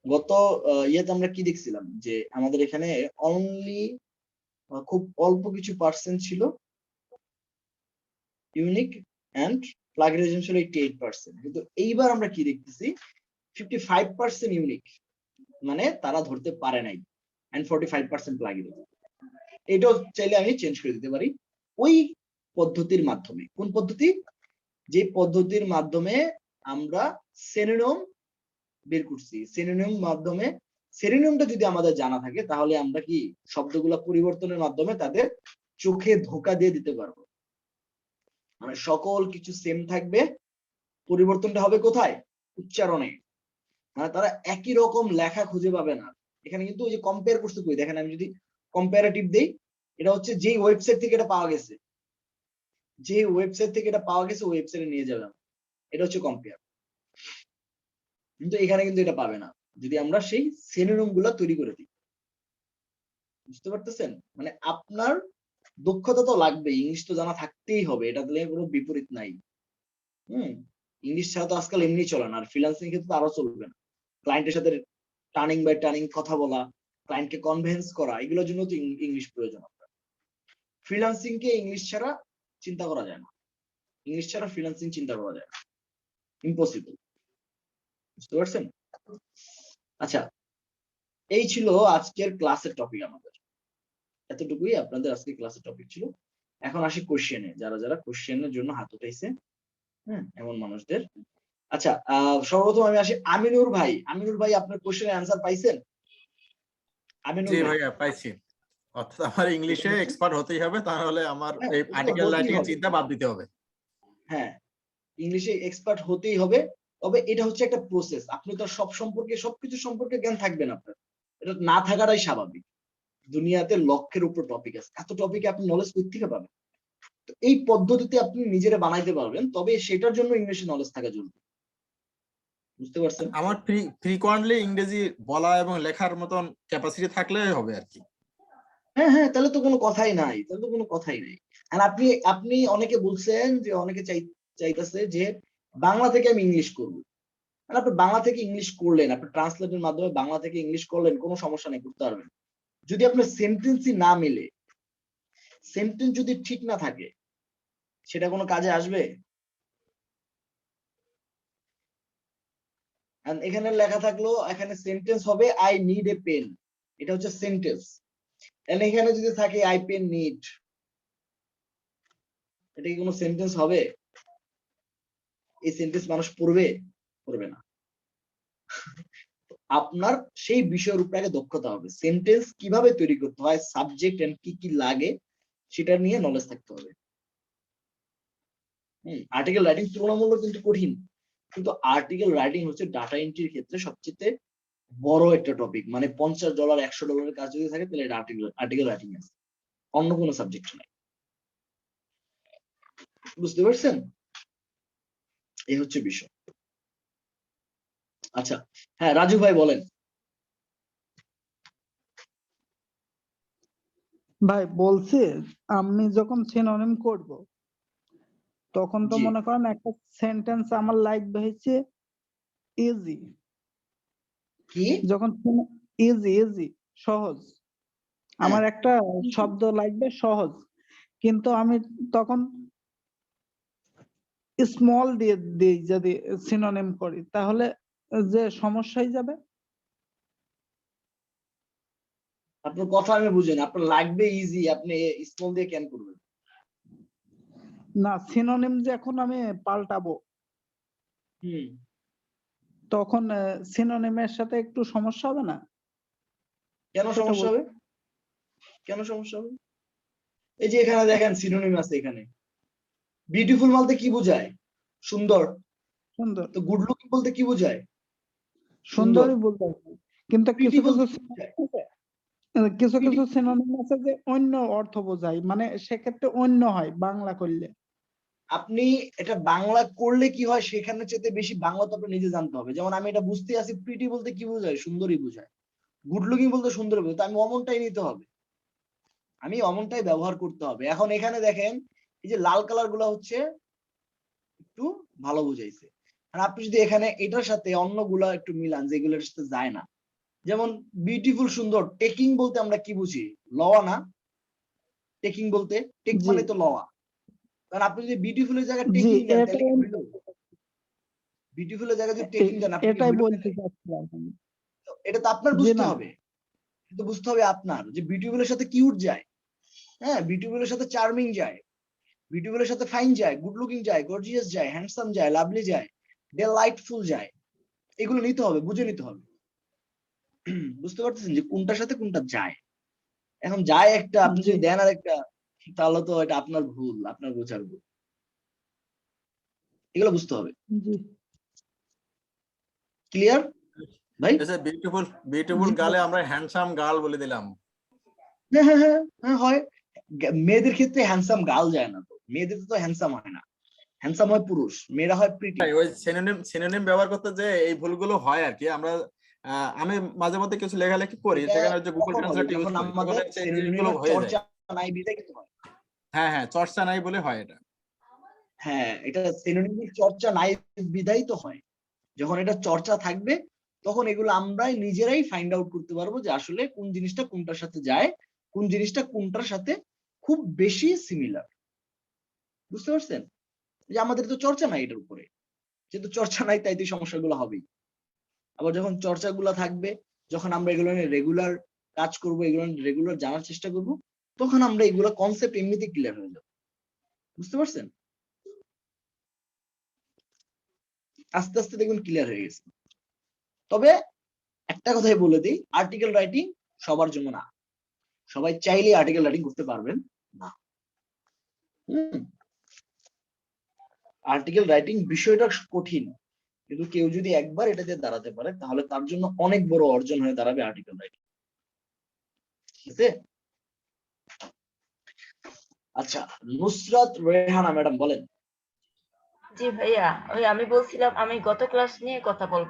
[SPEAKER 1] গত ইয়েতে আমরা কি দেখছিলাম, যে আমাদের এখানে অনলি খুব অল্প কিছু পার্সেন্ট ছিল ইউনিক এন্ড প্লাগেরিজম ছিল 88%, কিন্তু এইবার আমরা কি দেখতেছি 55% ইউনিক, মানে তারা ধরতে পারে নাই, এন্ড 45% প্লাগেরিজম। এটাও চাইলে আমি চেঞ্জ করে দিতে পারি ওই পদ্ধতির মাধ্যমে। কোন পদ্ধতি? যে পদ্ধতির মাধ্যমে আমরা সিনোনিম বের করছি। সিনোনিম মাধ্যমে, সিনোনিমটা যদি আমাদের জানা থাকে তাহলে আমরা কি শব্দগুলা পরিবর্তনের মাধ্যমে তাদের চোখে ধোকা দিয়ে দিতে পারবো। মানে সকল কিছু সেম থাকবে, পরিবর্তনটা হবে কোথায়? উচ্চারণে। মানে তারা একই রকম লেখা খুঁজে পাবে না। এখানে কিন্তু ওই যে কম্পেয়ার করতে কই, দেখেন আমি যদি কম্পারেটিভ দেই, এটা হচ্ছে যেই ওয়েবসাইট থেকে এটা পাওয়া গেছে, যে ওয়েবসাইট থেকে এটা পাওয়া গেছে ওই ওয়েবসাইটে নিয়ে যাবে, এটা হচ্ছে কম্পেয়ার। কিন্তু এখানে কিন্তু এটা পাবে না যদি আমরা সেই সিনোনিম গুলা তৈরি করে দিই। বুঝতে পারতেছেন? মানে আপনার দক্ষতা তো লাগবে, ইংলিশ তো জানা থাকতেই হবে, এটা দিলে কোনো বিপরীত নাই। ইংলিশ ছাড়া তো আজকাল এমনি চলে না, আর ফ্রিল্যান্সিং ক্ষেত্রে আরো চলবে না। ক্লায়েন্টের সাথে টার্নিং বাই টার্নিং কথা বলা, ক্লায়েন্টকে কনভিন্স করা, এগুলোর জন্য তো ইংলিশ প্রয়োজন আপনার। ফ্রিল্যান্সিং কে ইংলিশ ছাড়া চিন্তা করা যায় না, ইংলিশ ছাড়া ফ্রিল্যান্সিং চিন্তা করা যায় না, ইম্পসিবল। বুঝতে পারছেন? আচ্ছা, এই ছিল আজকের ক্লাসের টপিক আমাদের, এতটুকুই আপনাদের আজকে ক্লাসের টপিক ছিল। এখন আসি কোশ্চেনে, যারা যারা কোশ্চেনের জন্য হাত উঠাইছে, এমন মানুষদের। আচ্ছা, সর্বপ্রথম আমি আসি আমিনুর ভাই। আমিনুর ভাই, আপনার কোশ্চেনের অ্যান্সার পাইছেন? আমিনুর
[SPEAKER 6] জি
[SPEAKER 1] ভাই,
[SPEAKER 6] ভাইয়া পাইছি। অর্থাৎ আমার ইংলিশে এক্সপার্ট হতেই হবে, তাহলে আমার
[SPEAKER 1] হ্যাঁ,
[SPEAKER 6] এই
[SPEAKER 1] এটা তো
[SPEAKER 6] আর্টিকেল
[SPEAKER 1] হতেই
[SPEAKER 6] রাইটিং এর
[SPEAKER 1] হবে।
[SPEAKER 6] চিন্তা বাদ দিতে হবে।
[SPEAKER 1] হ্যাঁ, ইংলিশে এক্সপার্ট হতেই হবে, তবে এটা হচ্ছে একটা প্রসেস। আপনি তো সব সম্পর্কে, সবকিছু সম্পর্কে জ্ঞান থাকবেন আপনার, এটা না থাকাটাই স্বাভাবিক। দুনিয়াতে লক্ষের উপর টপিক আছে, এত টপিকে আপনি নলেজ কোথা থেকে পাবেন? তো এই পদ্ধতিতে আপনি নিজেরা বানাইতে পারবেন, তবে সেটার জন্য ইংলিশে নলেজ থাকা জরুরি। বুঝতে পারছেন?
[SPEAKER 6] আমার ফ্রিকোয়েন্টলি ইংরেজি বলা এবং লেখার মতন ক্যাপাসিটি থাকলেই হবে আর কি।
[SPEAKER 1] হ্যাঁ হ্যাঁ, তাহলে তো কোনো কথাই নাই, তাহলে তো কোনো কথাই নাই। আর আপনি আপনি অনেকে বলছেন যে অনেকে চাইতেছে যে বাংলা থেকে আমি ইংলিশ করব। আর আপনি বাংলা থেকে ইংলিশ করলেন, আপনি ট্রান্সলেটের মাধ্যমে বাংলা থেকে ইংলিশ করলেন, কোনো সমস্যা নেই, করতে পারবেন। যদি আপনার সেন্টেন্সই না মিলে, সেন্টেন্স যদি ঠিক না থাকে, সেটা কোনো কাজে আসবে? এখানে লেখা থাকলো, এখানে সেন্টেন্স হবে আই নিড এ পেন, এটা হচ্ছে সেন্টেন্স। এখানে যদি থাকে আই পেন নিড, এটা কি কোনো সেন্টেন্স হবে? এই সেন্টেন্স মানুষ পড়বে? পড়বে না। আপনার সেই বিষয়ের উপরে আগে দক্ষতা হবে, সেন্টেন্স কিভাবে তৈরি করতে হয়, সাবজেক্ট এন্ড কি কি লাগে সেটা নিয়ে নলেজ থাকতে হবে। আর্টিকেল রাইটিং তুলনামূলক কিন্তু কঠিন, কিন্তু আর্টিকেল রাইটিং হচ্ছে ডাটা এন্ট্রির ক্ষেত্রে সবচেয়ে বড় একটা টপিক। মানে $50 $100 কাজ যদি থাকে, তাহলে এটা আর্টিকেল রাইটিং আছে, অন্য কোনো সাবজেক্ট নাই। বুঝতে পারছেন? এই হচ্ছে বিষয়। আচ্ছা, হ্যাঁ রাজু ভাই বলেন।
[SPEAKER 10] ভাই বলছি, আমি যখন সিনোনিম করব তখন তো
[SPEAKER 1] জি।
[SPEAKER 10] মনে করেন একটা সেন্টেন্স আমার লাগবে হচ্ছে ইজি।
[SPEAKER 1] কি?
[SPEAKER 10] যখন ইজি ইজি সহজ, আমার একটা শব্দ লাগবে সহজ, কিন্তু আমি তখন স্মল দিয়ে দিই, যদি সিনোনিম করি তাহলে যে সমস্যা হয়ে যাবে।
[SPEAKER 1] আপনার কথা আমি বুঝি না, আপনার লাগবে ইজি, আপনি স্মল দিয়ে কেন করবেন?
[SPEAKER 10] না, সিনোনিম যে এখন আমি পাল্টাবো,
[SPEAKER 1] হুম,
[SPEAKER 10] তখন সিনোনিমের সাথে একটু সমস্যা হবে না?
[SPEAKER 1] কেন
[SPEAKER 10] সেটা
[SPEAKER 1] সমস্যা হবে? কেন সমস্যা হবে? এই যে এখানে দেখেন সিনোনিম আছে, এখানে বিউটিফুল বলতে কি বোঝায়? সুন্দর।
[SPEAKER 10] সুন্দর,
[SPEAKER 1] তো গুড লুকিং বলতে কি বোঝায়? সুন্দর।
[SPEAKER 10] সুন্দরই বলতে হবে। কিন্তু
[SPEAKER 1] প্রিটি
[SPEAKER 10] কিছু
[SPEAKER 1] বলতে
[SPEAKER 10] কিছু
[SPEAKER 1] কি বোঝায়?
[SPEAKER 10] কিছু
[SPEAKER 1] প্রিটি
[SPEAKER 10] কিছু সিনোনিম আছে যে অন্য অর্থ বোঝায়, মানে সেক্ষেত্রে অন্য হয় বাংলা করলে।
[SPEAKER 1] আপনি এটা বাংলা করলে কি হয়, সেখানে চেয়ে বেশি বাংলা তো আপনি নিজে জানতে হবে। যেমন আমি এটা বুঝতে আছি, প্রিটি বলতে কি বোঝায়? সুন্দরী বোঝায়। গুড লুকিং বলতে সুন্দর বোঝায়, তো আমি অমনটাই নিতে হবে, আমি অমনটাই ব্যবহার করতে হবে। এখন এখানে দেখেন, এই যে লাল কালার গুলা হচ্ছে একটু ভালো বুঝাইছে, আর আপনি যদি এখানে এটার সাথে অন্যগুলা একটু মিলান যেগুলোর সাথে যায় না, যেমন বিউটিফুল সুন্দর, টেকিং বলতে আমরা কি বুঝি? লওয়া না? টেকিং বলতে, টেক
[SPEAKER 10] জি
[SPEAKER 1] মানে তো লওয়া। কারণ আপনি যদি বিউটিফুলের জায়গায়
[SPEAKER 10] জি,
[SPEAKER 1] টেকিং দেন, তাহলে
[SPEAKER 10] এটাই
[SPEAKER 1] কি হইলো? বিউটিফুলের জায়গায় যদি টেকিং দেন, আপনি কি
[SPEAKER 10] এটাই
[SPEAKER 1] হইলো?
[SPEAKER 10] বলতে চাচ্ছিলাম আমি।
[SPEAKER 1] তো এটা তো আপনার
[SPEAKER 10] জি
[SPEAKER 1] বুঝতে
[SPEAKER 10] না,
[SPEAKER 1] হবে, কিন্তু বুঝতে হবে আপনার যে বিউটিফুলের সাথে কিউট যায়, হ্যাঁ বিউটিফুলের সাথে চার্মিং যায়, বিউটিফুলের সাথে ফাইন যায়, গুড লুকিং যায়, গর্জিয়াস যায়, হ্যান্ডসাম যায়, লাভলি যায়, ডিলাইটফুল যায়। এগুলো নিতে হবে, বুঝে নিতে হবে। বুঝতে পারতেছেন যে কোনটার সাথে কোনটা যায়? এখন যায় একটা, আপনি
[SPEAKER 10] জি
[SPEAKER 1] যদি দেন আর একটা, তাহলে তো এটা আপনার ভুল, আপনার বোঝার ভুল। এগুলো বুঝতে হবে।
[SPEAKER 10] জি
[SPEAKER 1] ক্লিয়ার ভাই?
[SPEAKER 6] বিউটিফুল বিউটিফুল
[SPEAKER 10] জি
[SPEAKER 6] গালে আমরা হ্যান্ডসাম গার্ল বলে দিলাম।
[SPEAKER 1] হ্যাঁ হ্যাঁ হ্যাঁ হ্যাঁ, হয়। মেয়েদের ক্ষেত্রে হ্যান্ডসাম গার্ল যায় না, তো মেয়েদের তো হ্যান্ডসাম হয় না, হ্যান্ডসাম হয় পুরুষ, মেয়েরা হয় প্রিটি।
[SPEAKER 6] ওই সিনোনিম ব্যবহার করতে যে এই ভুলগুলো হয় আর কি। আমরা আমি মাঝে মধ্যে কিছু লেখালেখি করি, সেখানে হচ্ছে গুগল ট্রান্সলেট ইউজ করি, তখন হচ্ছে এই জিনিসগুলো হয়ে যায়।
[SPEAKER 1] চর্চা নাই বিধায় কিন্তু হয়।
[SPEAKER 6] হ্যাঁ, চর্চা নাই বলে হয় এটা।
[SPEAKER 1] হ্যাঁ, এটা সিনোনিমের চর্চা নাই বিধায় তো হয়। যখন এটা চর্চা থাকবে তখন এগুলো আমরাই নিজেরাই ফাইন্ড আউট করতে পারবো যে আসলে কোন জিনিসটা কোনটার সাথে যায়, কোন জিনিসটা কোনটার সাথে খুব বেশি সিমিলার। বুঝতে পারছেন? যে আমাদের তো চর্চা নাই এটার উপরে, যেহেতু চর্চা নাই তাই তো সমস্যাগুলো হবেই। আবার যখন চর্চাগুলো থাকবে, যখন আমরা এগুলো নিয়ে রেগুলার কাজ করব, এগুলো রেগুলার জানার চেষ্টা করব, তখন আমরা এগুলো কনসেপ্ট এমনিতে ক্লিয়ার হয়ে যাবে। বুঝতে পারছেন? আস্তে আস্তে দেখুন ক্লিয়ার হয়ে গেছে। তবে একটা কথাই বলে দিই, আর্টিকেল রাইটিং সবার জন্য না, সবাই চাইলে আর্টিকেল রাইটিং করতে পারবেন না। আর্টিকেল রাইটিং বিষয়টা কঠিন, কিন্তু কেউ যদি একবার এটাতে দাঁড়াতে পারে তাহলে তার জন্য অনেক বড় অর্জন হয়ে দাঁড়াবে আর্টিকেল রাইটিং। ঠিক আছে? আচ্ছা, নুসরাত রেহানা ম্যাডাম বলেন।
[SPEAKER 11] জি ভাইয়া, আমি বলছিলাম আমি গত ক্লাস নিয়ে কথা বলবো।